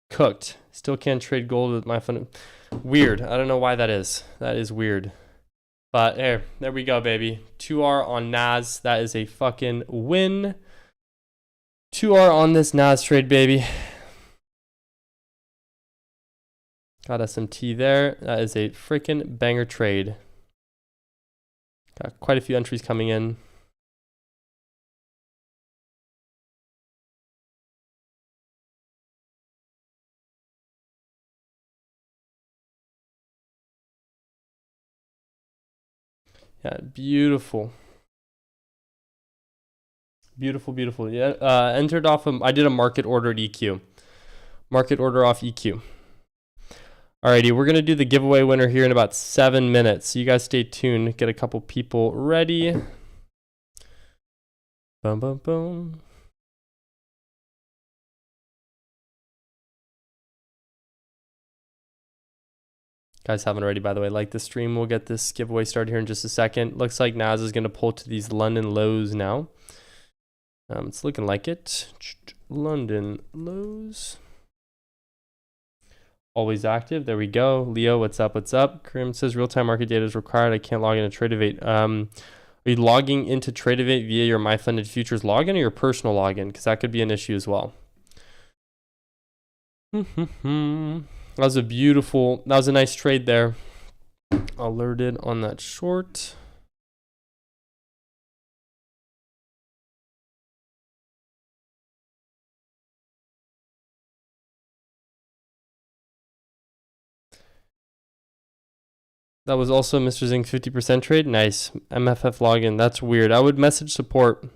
cooked. Still can't trade gold with my fund. Weird. I don't know why that is. That is weird. But there we go, baby. 2R on NAS. That is a fucking win. 2R on this NAS trade, baby. Got SMT there. That is a freaking banger trade. Got quite a few entries coming in. Yeah, beautiful. Beautiful, beautiful. Yeah, entered off of, I did a market order at EQ. Market order off EQ. Alrighty, we're gonna do the giveaway winner here in about 7 minutes. So you guys stay tuned. Get a couple people ready. Boom, boom, boom. Guys haven't already, by the way, like the stream. We'll get this giveaway started here in just a second. Looks like NAS is gonna pull to these London lows now. It's looking like it. London lows. Always active. There we go. Leo, what's up? What's up? Krim says real-time market data is required. I can't log into Tradeovate. Are you logging into Tradeovate via your MyFundedFutures login or your personal login? Because that could be an issue as well. That was a nice trade there. Alerted on that short. That was also Mr. Zing's 50% trade. Nice. MFF login. That's weird. I would message support.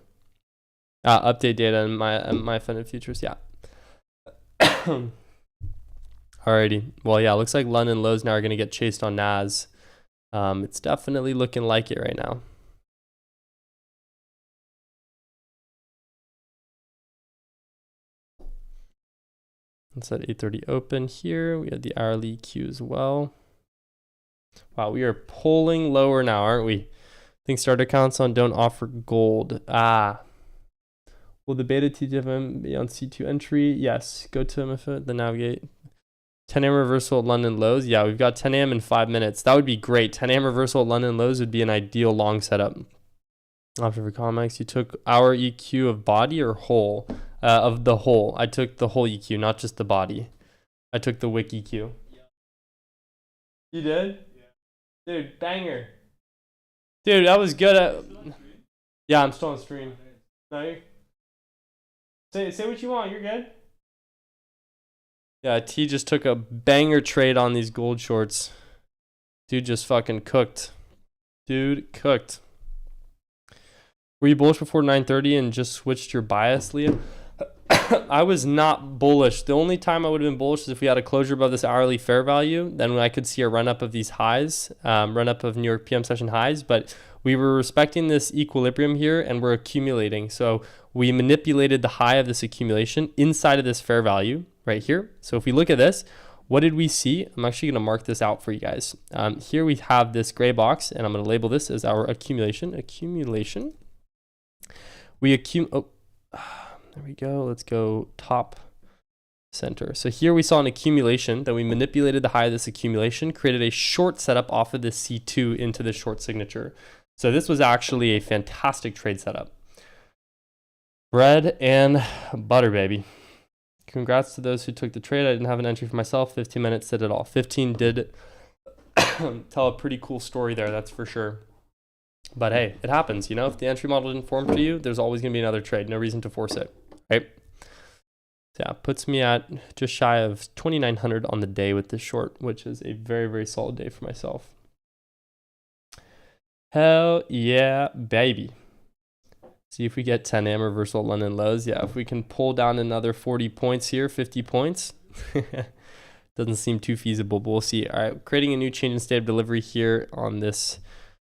Update data in MyFundedFutures. Yeah. Alrighty. Well, yeah, looks like London lows now are going to get chased on NAS. It's definitely looking like it right now. It's at 8:30 open here. We have the hourly queue as well. Wow, we are pulling lower now, aren't we? I think starter accounts on don't offer gold. Will the beta TGFM be on C2 entry? Yes. Go to MFA, the navigate. 10 a.m. reversal at London lows. Yeah, we've got 10 a.m. in 5 minutes. That would be great. 10 a.m. reversal at London lows would be an ideal long setup. After for comics, you took our EQ of body or whole? Of the whole. I took the whole EQ, not just the body. I took the wick EQ. Yeah. You did? Dude, banger. Dude, that was good. Yeah, I'm still on stream. No, say what you want. You're good. Yeah, T just took a banger trade on these gold shorts. Dude just fucking cooked. Dude cooked. Were you bullish before 9:30 and just switched your bias, Leah? I was not bullish. The only time I would have been bullish is if we had a closure above this hourly fair value. Then I could see a run up of these highs, run up of New York PM session highs. But we were respecting this equilibrium here and we're accumulating. So we manipulated the high of this accumulation inside of this fair value right here. So if we look at this, what did we see? I'm actually going to mark this out for you guys. Here we have this gray box and I'm going to label this as our accumulation. We there we go. Let's go top center. So here we saw an accumulation that we manipulated the high of this accumulation, created a short setup off of this C2 into the short signature. So this was actually a fantastic trade setup. Bread and butter, baby. Congrats to those who took the trade. I didn't have an entry for myself. 15 minutes did it all. 15 did tell a pretty cool story there, that's for sure. But hey, it happens, you know, if the entry model didn't form for you, there's always going to be another trade. No reason to force it, right? So yeah, puts me at just shy of 2,900 on the day with this short, which is a very, very solid day for myself. Hell yeah, baby. See if we get 10 a.m. reversal at London lows. Yeah, if we can pull down another 40 points here, 50 points. Doesn't seem too feasible, but we'll see. All right, creating a new change in state of delivery here on this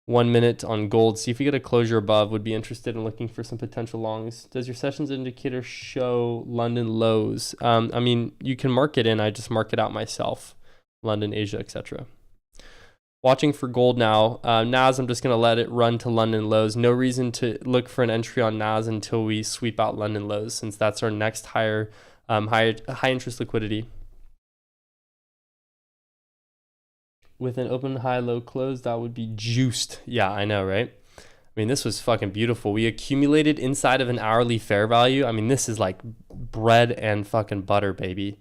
1 minute on gold. See if we get a closure above. Would be interested in looking for some potential longs. Does your sessions indicator show London lows? I mean, you can mark it in. I just mark it out myself. London, Asia, etc. Watching for gold now. NAS, I'm just going to let it run to London lows. No reason to look for an entry on NAS until we sweep out London lows, since that's our next higher high interest liquidity. With an open, high, low, close, that would be juiced. Yeah, I know, right? I mean, this was fucking beautiful. We accumulated inside of an hourly fair value. I mean, this is like bread and fucking butter, baby.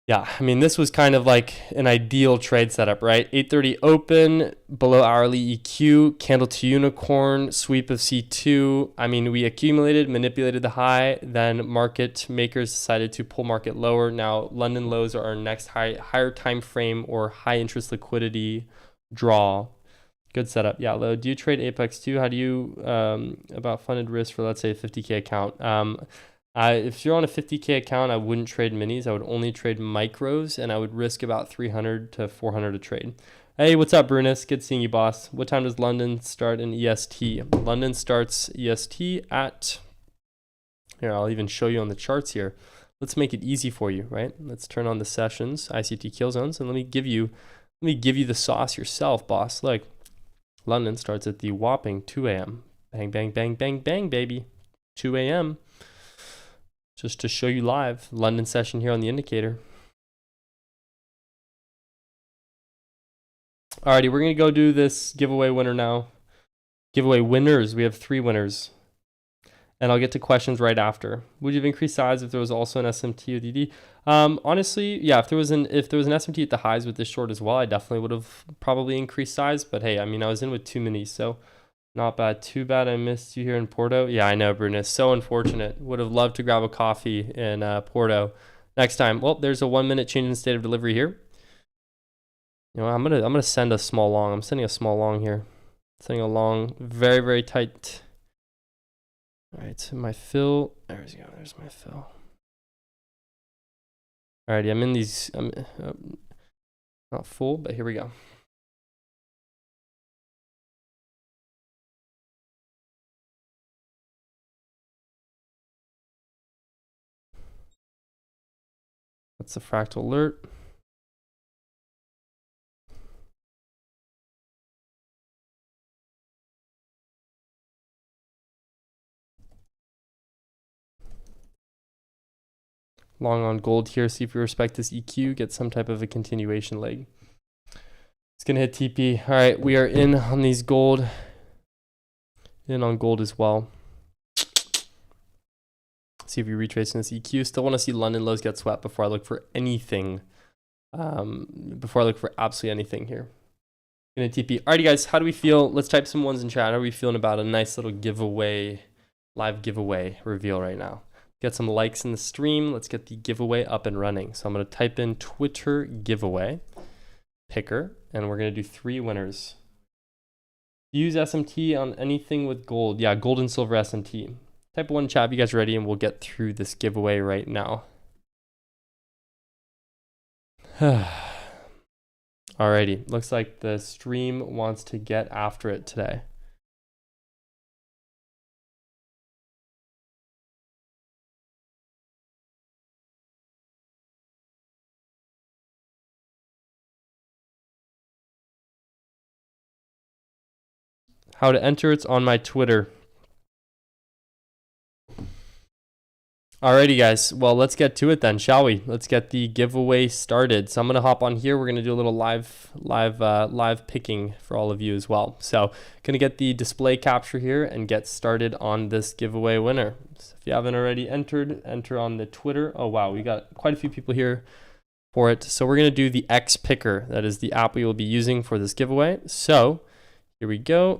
Yeah, I mean, this was kind of like an ideal trade setup, right? 8:30 open, below hourly EQ, candle to unicorn, sweep of C2. I mean, we accumulated, manipulated the high, then market makers decided to pull market lower. Now, London lows are our next higher time frame or high interest liquidity draw. Good setup. Yeah, Lo, do you trade Apex too? How do you, about funded risk for, let's say, a 50K account? If you're on a 50K account, I wouldn't trade minis. I would only trade micros, and I would risk about 300 to 400 a trade. Hey, what's up, Brunus? Good seeing you, boss. What time does London start in EST? London starts EST at, here, I'll even show you on the charts here. Let's make it easy for you, right? Let's turn on the sessions, ICT kill zones, and let me give you the sauce yourself, boss. Look, London starts at the whopping 2 a.m. Bang, bang, bang, bang, bang, baby. 2 a.m. Just to show you live, London session here on the indicator. Alrighty, we're gonna go do this giveaway winner now. Giveaway winners, we have 3 winners. And I'll get to questions right after. Would you have increased size if there was also an SMT or DD? Honestly, yeah, if there was an SMT at the highs with this short as well, I definitely would have probably increased size. But hey, I mean, I was in with 2 minis, so not bad. Too bad I missed you here in Porto. Yeah, I know, Bruno. So unfortunate. Would have loved to grab a coffee in Porto next time. Well, there's a 1-minute change in state of delivery here. You know, I'm gonna send a small long. I'm sending a small long here. Sending a long, very, very tight. All right, so my fill. There's my fill. Alrighty, I'm in these. I'm not full, but here we go. That's the fractal alert. Long on gold here. See if we respect this EQ. Get some type of a continuation leg. It's gonna hit TP. All right, we are in on these gold. In on gold as well. See if we retrace in this EQ. Still want to see London lows get swept before I look for anything. Before I look for absolutely anything here. Gonna TP. Alrighty, guys. How do we feel? Let's type some ones in chat. How are we feeling about a nice little giveaway, live giveaway reveal right now? Get some likes in the stream. Let's get the giveaway up and running. So I'm going to type in Twitter giveaway picker, and we're going to do 3 winners. Use SMT on anything with gold. Yeah, gold and silver SMT. Type 1 chat if you guys are ready, and we'll get through this giveaway right now. Alrighty, looks like the stream wants to get after it today. How to enter, it's on my Twitter. Alrighty, guys. Well, let's get to it then, shall we? Let's get the giveaway started. So I'm gonna hop on here. We're gonna do a little live picking for all of you as well. So gonna get the display capture here and get started on this giveaway winner. So if you haven't already entered, enter on the Twitter. Oh wow, we got quite a few people here for it. So we're gonna do the X Picker. That is the app we will be using for this giveaway. So here we go.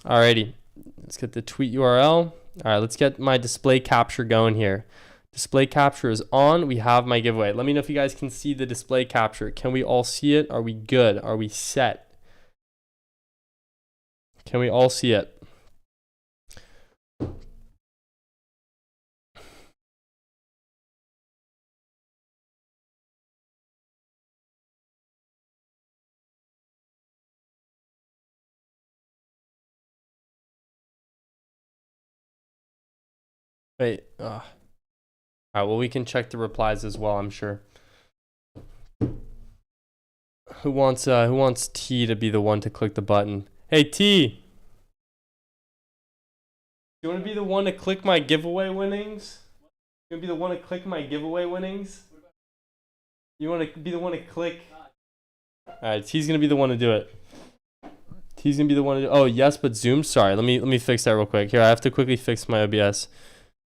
Alrighty, let's get the tweet URL. All right, let's get my display capture going here. Display capture is on. We have my giveaway. Let me know if you guys can see the display capture. Can we all see it? Are we good? Are we set? Can we all see it? Wait. All right, well, we can check the replies as well, I'm sure. Who wants T to be the one to click the button? Hey, T! You want to be the one to click my giveaway winnings? You want to be the one to click my giveaway winnings? You want to be the one to click? Alright, T's going to be the one to do it. He's gonna be the one to do. Oh yes, but Zoom. Sorry, let me fix that real quick. Here, I have to quickly fix my OBS.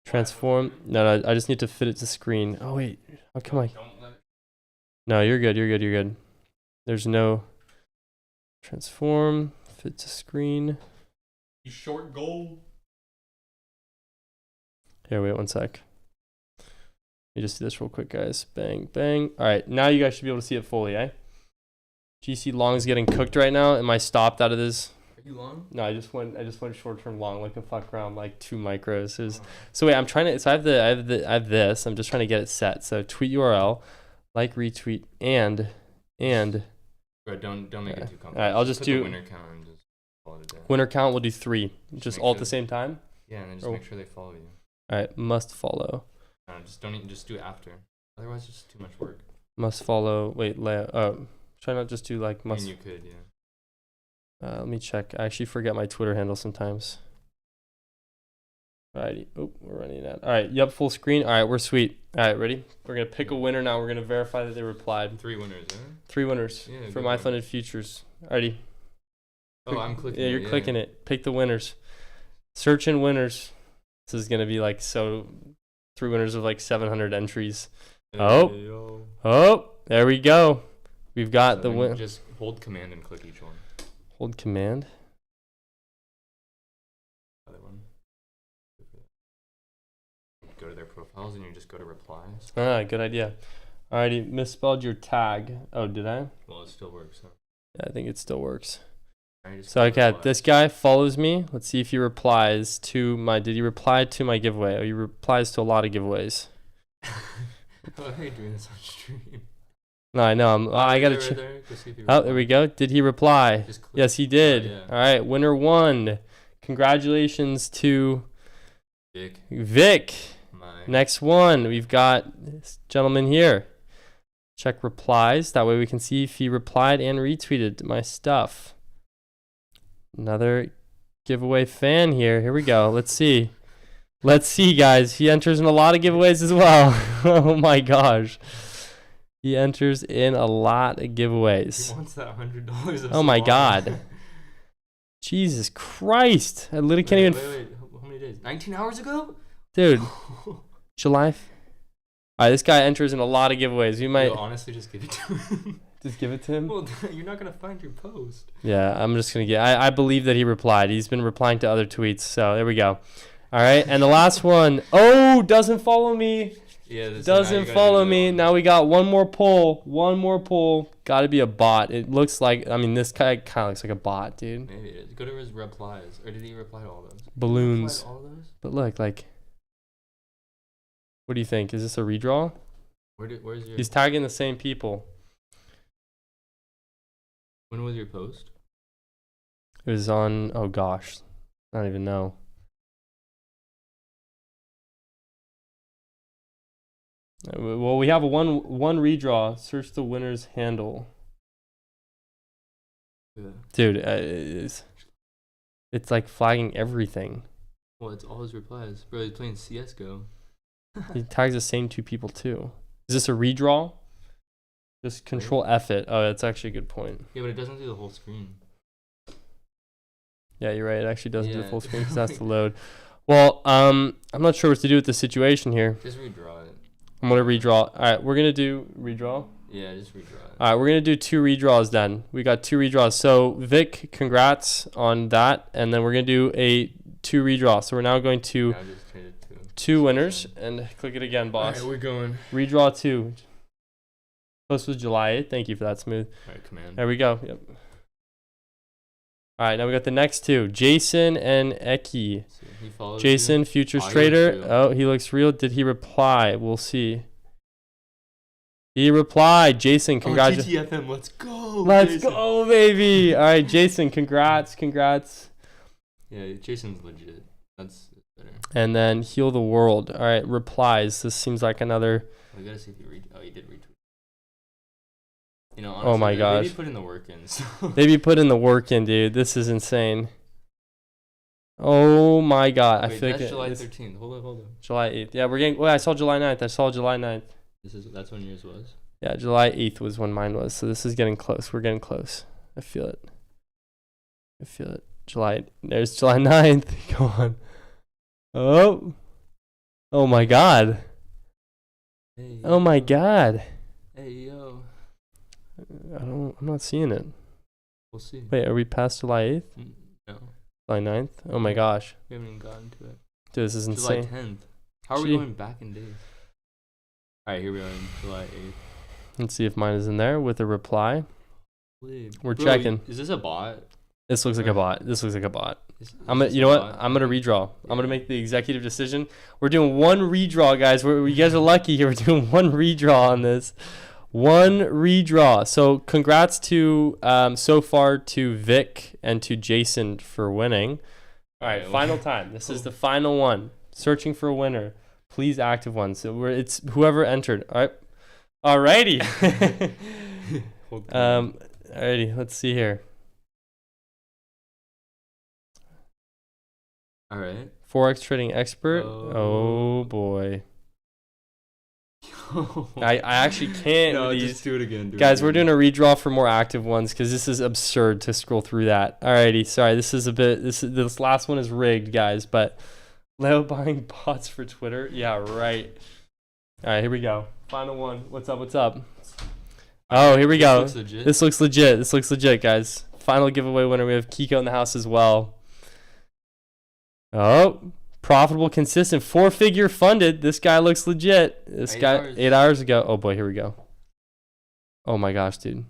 Transform. No, I just need to fit it to screen. Oh wait, how come I? No, you're good. You're good. You're good. There's no transform. Fit to screen. You short goal. Here, wait one sec. Let me just do this real quick, guys. Bang, bang. All right, now you guys should be able to see it fully, eh? GC long is getting cooked right now. Am I stopped out of this? Are you long? No, I just went short term long, like a fuck around, like 2 micros. So wait, I'm trying to. So I have this. I'm just trying to get it set. So tweet URL, like retweet and. But don't make it too complicated. All right, I'll just do the winner count and just call it a day. Winner count. We'll do 3, just all sure at the same time. Yeah, and then just make sure they follow you. All right, must follow. No, just do it after. Otherwise, it's just too much work. Must follow. Wait, layout. Try not just do like must. I mean, you could, yeah. Let me check. I actually forget my Twitter handle sometimes. Alrighty. Oh, we're running out. All right. Yep. Full screen. All right. We're sweet. All right. Ready? We're gonna pick a winner now. We're gonna verify that they replied. 3 winners, huh? 3 winners for MyFundedFutures. Alrighty. Oh, I'm clicking. Yeah, you're clicking it. Pick the winners. Search in winners. This is gonna be like so. 3 winners of like 700 entries. Oh, there we go. We've got the win. Just hold command and click each one. Hold command. Other one. Go to their profiles and you just go to replies. Ah, good idea. Alrighty, misspelled your tag. Oh, did I? Well, it still works. Huh? Yeah, I think it still works. Right, so okay, this guy follows me. Let's see if he replies to my. Did he reply to my giveaway? Oh, he replies to a lot of giveaways. Why are you doing this on stream? No, I know. I gotta check. Oh, there we go. Did he reply? Yes, he did. Yeah. All right, winner 1. Congratulations to Vic. Next one, we've got this gentleman here. Check replies. That way we can see if he replied and retweeted my stuff. Another giveaway fan here. Here we go. Let's see. Let's see, guys. He enters in a lot of giveaways as well. Oh my gosh. He enters in a lot of giveaways. He wants that $100. Oh my god. Jesus Christ. I literally can't even. Wait. How many days? 19 hours ago? Dude. July. All right, this guy enters in a lot of giveaways. You might honestly just give it to him. Just give it to him? Well, you're not going to find your post. Yeah, I'm just going to I believe that he replied. He's been replying to other tweets. So there we go. All right. And the last one. Oh, doesn't follow me. Yeah, doesn't follow me. Now we got one more poll. Got to be a bot. It looks like, I mean, this guy kind of looks like a bot, dude. Maybe it is. Go to his replies. Or did he reply to all those? Balloons. All those? But look, like, what do you think? Is this a redraw? Where's your... He's tagging the same people. When was your post? It was on, oh gosh, I don't even know. Well, we have a one redraw. Search the winner's handle. Yeah. Dude, it's like flagging everything. Well, it's all his replies. Bro, he's playing CSGO. He tags the same 2 people too. Is this a redraw? Just control F it. Oh, that's actually a good point. Yeah, but it doesn't do the whole screen. Yeah, you're right. It actually doesn't do the full screen because that's the load. Well, I'm not sure what to do with the situation here. Just redraw it. I'm going to redraw. All right, we're going to do redraw. Yeah, just redraw it. All right, we're going to do 2 redraws then. We got 2 redraws. So, Vic, congrats on that. And then we're going to do a 2 redraw. So, we're now going to 2 winners. And click it again, boss. All right, we're going. Redraw 2. Post was July 8th. Thank you for that, Smooth. All right, command. There we go. Yep. All right, now we got the next 2. Jason and Eki. So Jason, futures trader. Oh, he looks real. Did he reply? We'll see. He replied. Jason, congratulations. GTFM, let's go. Let's go, baby. All right, Jason, congrats. Yeah, Jason's legit. That's better. And then heal the world. All right, replies. This seems like another. We gotta see if he did retweet. You know, honestly, oh my gosh. They be putting the work in. So. They be putting the work in, dude. This is insane. Oh my god. Wait, I feel like July 13th. Hold on. July 8th. Yeah, we're getting. Wait, I saw July 9th. That's when yours was? Yeah, July 8th was when mine was. So this is getting close. We're getting close. I feel it. I feel it. There's July 9th. Go on. Oh my God. Hey, Oh my God. Hey, yo. I'm not seeing it. We'll see. Wait, are we past July 8th? No. July 9th? Oh my gosh. We haven't even gotten to it. Dude, this is insane. July 10th. How are we going back in days? All right, here we are in July 8th. Let's see if mine is in there with a reply. We're Bro, checking. Is this a bot? This looks like a bot. This looks like a bot. Is you know what? I'm gonna redraw. I'm gonna make the executive decision. We're doing one redraw, guys. You guys are lucky here. We're doing one redraw on this. One redraw. So congrats to so far to Vic and to Jason for winning. All right, final time. This is the final one. Searching for a winner. Please active one. So it's whoever entered. All right. Alrighty. Alrighty. Let's see here. All right. Forex trading expert. Oh boy. I actually can't. No, just do it again. Guys, we're doing a redraw for more active ones because this is absurd to scroll through that. Alrighty, sorry. This last one is rigged, guys. But Leo buying bots for Twitter. Yeah, right. All right, here we go. Final one. What's up? Oh, here we go. This looks legit, guys. Final giveaway winner. We have Kiko in the house as well. Oh, profitable, consistent, 4-figure funded. This guy looks legit. This guy, 8 hours ago. Oh boy, here we go. Oh my gosh, dude.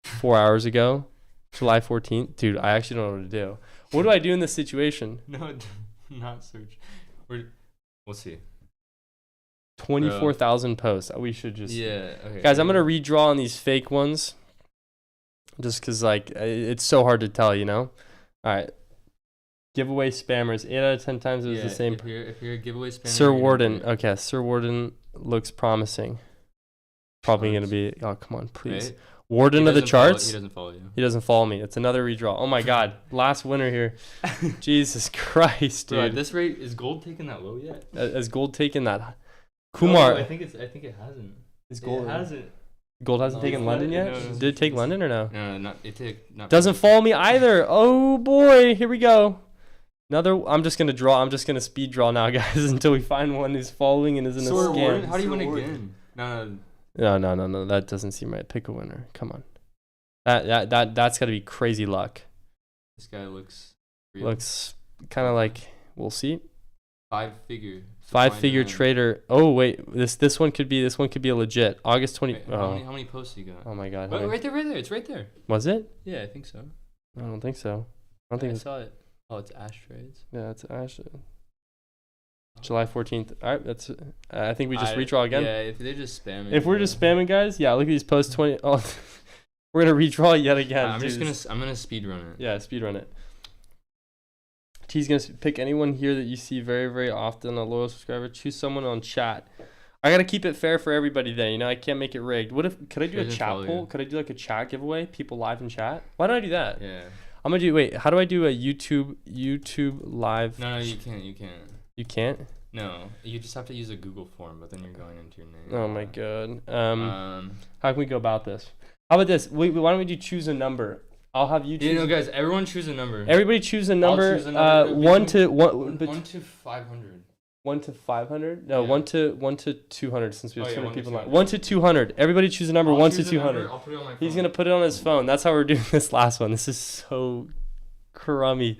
4 hours ago, July 14th. Dude, I actually don't know what to do. What do I do in this situation? No, not search. We'll see. 24,000 posts. We should just. Yeah. Okay. Guys, I'm gonna redraw on these fake ones. Just cause like it's so hard to tell, you know. All right. Giveaway spammers. 8 out of 10 times it was the same. If you're a giveaway spammer. Sir Warden. Okay, Sir Warden looks promising. Probably going to be. Oh, come on, please. Right? Warden of the charts. He doesn't follow you. He doesn't follow me. It's another redraw. Oh my God. Last winner here. Jesus Christ, dude. Bro, at this rate, is gold taking that low yet? Has gold taken that? Kumar. No, I think it hasn't. Gold. It hasn't. Gold hasn't taken London yet? No, Did it take London or no? No, not. Doesn't follow me either. Oh boy. Here we go. I'm just gonna draw. I'm just gonna speed draw now, guys, until we find one who's following and isn't a scam. How do you win again? No. That doesn't seem right. Pick a winner. Come on. That's gotta be crazy luck. This guy looks real. Looks kind of like, we'll see. 5-figure trader. Oh wait, this one could be a legit. August 20. Wait, how many posts you got? Oh my God. Right there. It's right there. Was it? Yeah, I think so. I don't think so. I saw it. Oh, it's Ash Trades. Yeah, it's Ash. July 14th. All right, that's. I think we just redraw again. Yeah, if they're just spamming. If we're just spamming, guys, yeah. Look at these posts. 20. Oh, we're gonna redraw yet again. I'm gonna speed run it. Yeah, speed run it. T's gonna pick anyone here that you see very, very often. A loyal subscriber. Choose someone on chat. I gotta keep it fair for everybody. Then, you know, I can't make it rigged. Could I do a chat poll? Could I do like a chat giveaway? People live in chat. Why don't I do that? Yeah. I'm gonna do. Wait, how do I do a YouTube live? No, you can't. You can't? No, you just have to use a Google form, but then you're going into your name. Oh my God. How can we go about this? How about this? Why don't we do choose a number? I'll have you choose. You know, guys, everyone choose a number. Everybody choose a number. 1 to 500. 1 to 500? No, yeah. 1 to 200 since we have 200 people live. 1 to 200. Everybody choose a number. 1 to 200. I'll put it on my phone. He's gonna put it on his phone. That's how we're doing this last one. This is so crummy.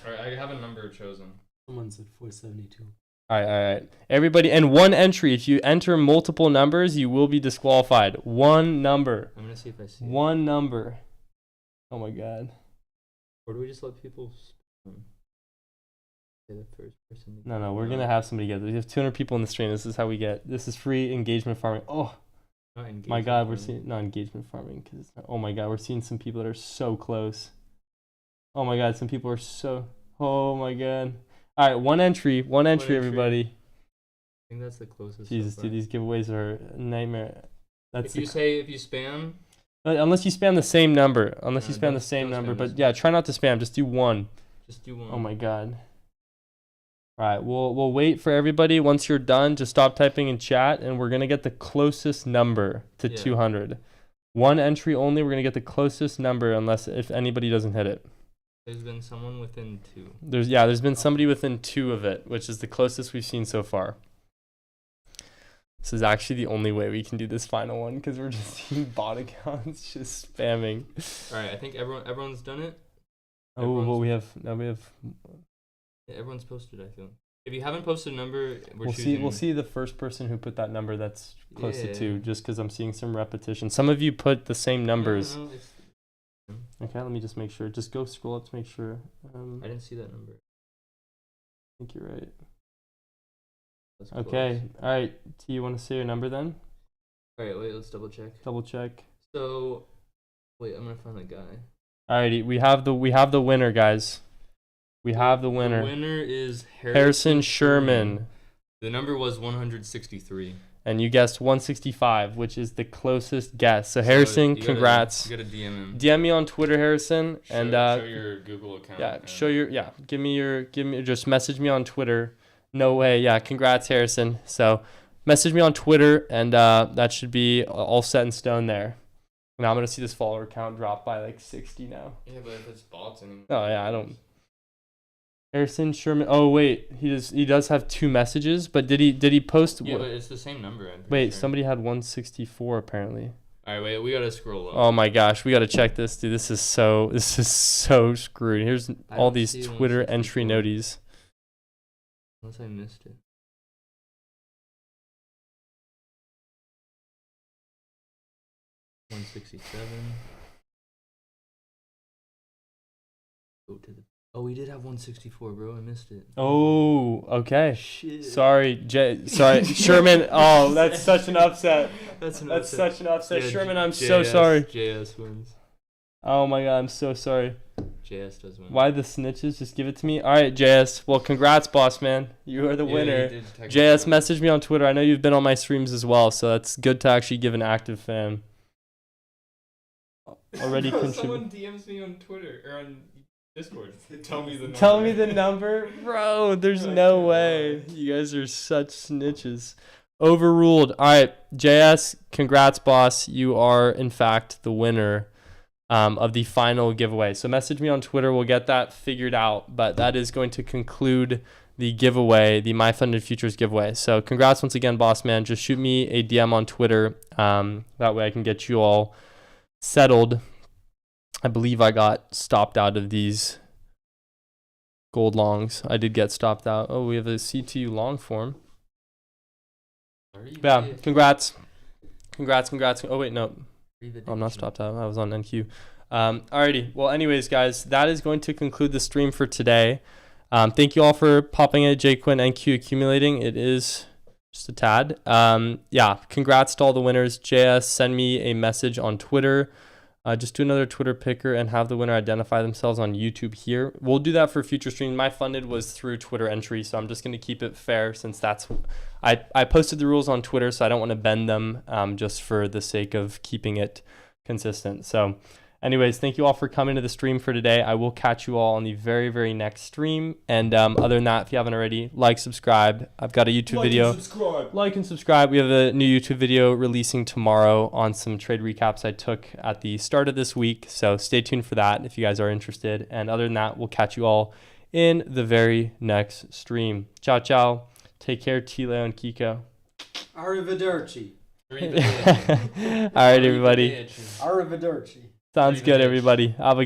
All right, I have a number chosen. Someone said 472. All right. Everybody, and one entry. If you enter multiple numbers, you will be disqualified. One number. I'm gonna see if I see. One number. Oh my God. Or do we just let people say the first person? No, we're gonna have somebody get this. We have 200 people in the stream. This is how we get. This is free engagement farming. Oh my God, we're seeing not engagement farming because. Oh my God, we're seeing some people that are so close. Oh my God, some people are so. Oh my God. All right, one entry, everybody. I think that's the closest. Jesus, dude, these giveaways are a nightmare. If you spam. Unless you spam the same number. But yeah, try not to spam. Just do one. Oh my God. All right, we'll wait for everybody. Once you're done, just stop typing in chat, and we're gonna get the closest number to 200. One entry only. We're gonna get the closest number if anybody doesn't hit it. There's been someone within 2. There's been somebody within 2 of it, which is the closest we've seen so far. This is actually the only way we can do this final one because we're just seeing bot accounts just spamming. All right, I think everyone's done it. Oh, well, we have. Yeah, everyone's posted. I feel. If you haven't posted a number, We'll see the first person who put that number that's close to 2, just because I'm seeing some repetition. Some of you put the same numbers. No, Okay, let me just make sure. Just go scroll up to make sure. I didn't see that number. I think you're right. That's Okay, close. all right. T, you want to say your number then? All right, wait. Let's double check. Double check. So, wait. I'm gonna find the guy. Alrighty, we have the winner, guys. We have the winner. The winner is Harrison Sherman. The number was 163. And you guessed 165, which is the closest guess. So Harrison, congrats. You gotta DM him. DM me on Twitter, Harrison, Show your Google account. Just message me on Twitter. No way, yeah, congrats, Harrison. So message me on Twitter, and that should be all set in stone there. Now I'm gonna see this follower count drop by like 60 now. Yeah, but if it's bots and. Oh yeah, I don't. Harrison Sherman. Oh wait, he does have 2 messages, but did he post? Yeah, but it's the same number. Wait, somebody had 164 apparently. All right, wait, we gotta scroll up. Oh my gosh, we gotta check this, dude. This is so screwed. Here's all these Twitter entry noties. Unless I missed it. $167. Go to the. Oh, we did have 164, bro. I missed it. Oh, okay. Shit. Sorry, Sherman. Oh, that's such an upset. That's such an upset. Yeah, Sherman, I'm so sorry. JS wins. Oh my god, I'm so sorry. JS does win. Why the snitches? Just give it to me. All right, JS. Well, congrats, boss man. You are the winner. JS, message me on Twitter. I know you've been on my streams as well, so that's good to actually give an active fan. Already Someone DMs me on Twitter or on Discord. Tell me the number. Tell me the number, bro. There's no way. You guys are such snitches. Overruled. All right, JS. Congrats, boss. You are in fact the winner of the final giveaway. So message me on Twitter. We'll get that figured out. But that is going to conclude the giveaway, the MyFundedFutures giveaway. So congrats once again, boss man. Just shoot me a DM on Twitter. That way I can get you all settled. I believe I got stopped out of these gold longs. I did get stopped out. Oh, we have a CTU long form. Yeah, congrats. Oh wait, no. I'm not stopped out. I was on NQ. Alrighty. Well, anyways, guys, that is going to conclude the stream for today. Thank you all for popping in. JQuinn NQ accumulating. It is just a tad. Yeah, congrats to all the winners. JS, send me a message on Twitter. Just do another Twitter picker and have the winner identify themselves on YouTube here. We'll do that for future stream. MyFunded was through Twitter entry, so I'm just going to keep it fair since that's I posted the rules on Twitter, so I don't want to bend them just for the sake of keeping it consistent. So anyways, thank you all for coming to the stream for today. I will catch you all on the very, very next stream. And other than that, if you haven't already, like, subscribe. I've got a YouTube video. Like and subscribe. We have a new YouTube video releasing tomorrow on some trade recaps I took at the start of this week. So stay tuned for that if you guys are interested. And other than that, we'll catch you all in the very next stream. Ciao, ciao. Take care, Tilo and Kiko. Arrivederci. All right, everybody. Arrivederci. Sounds good, everybody. Have a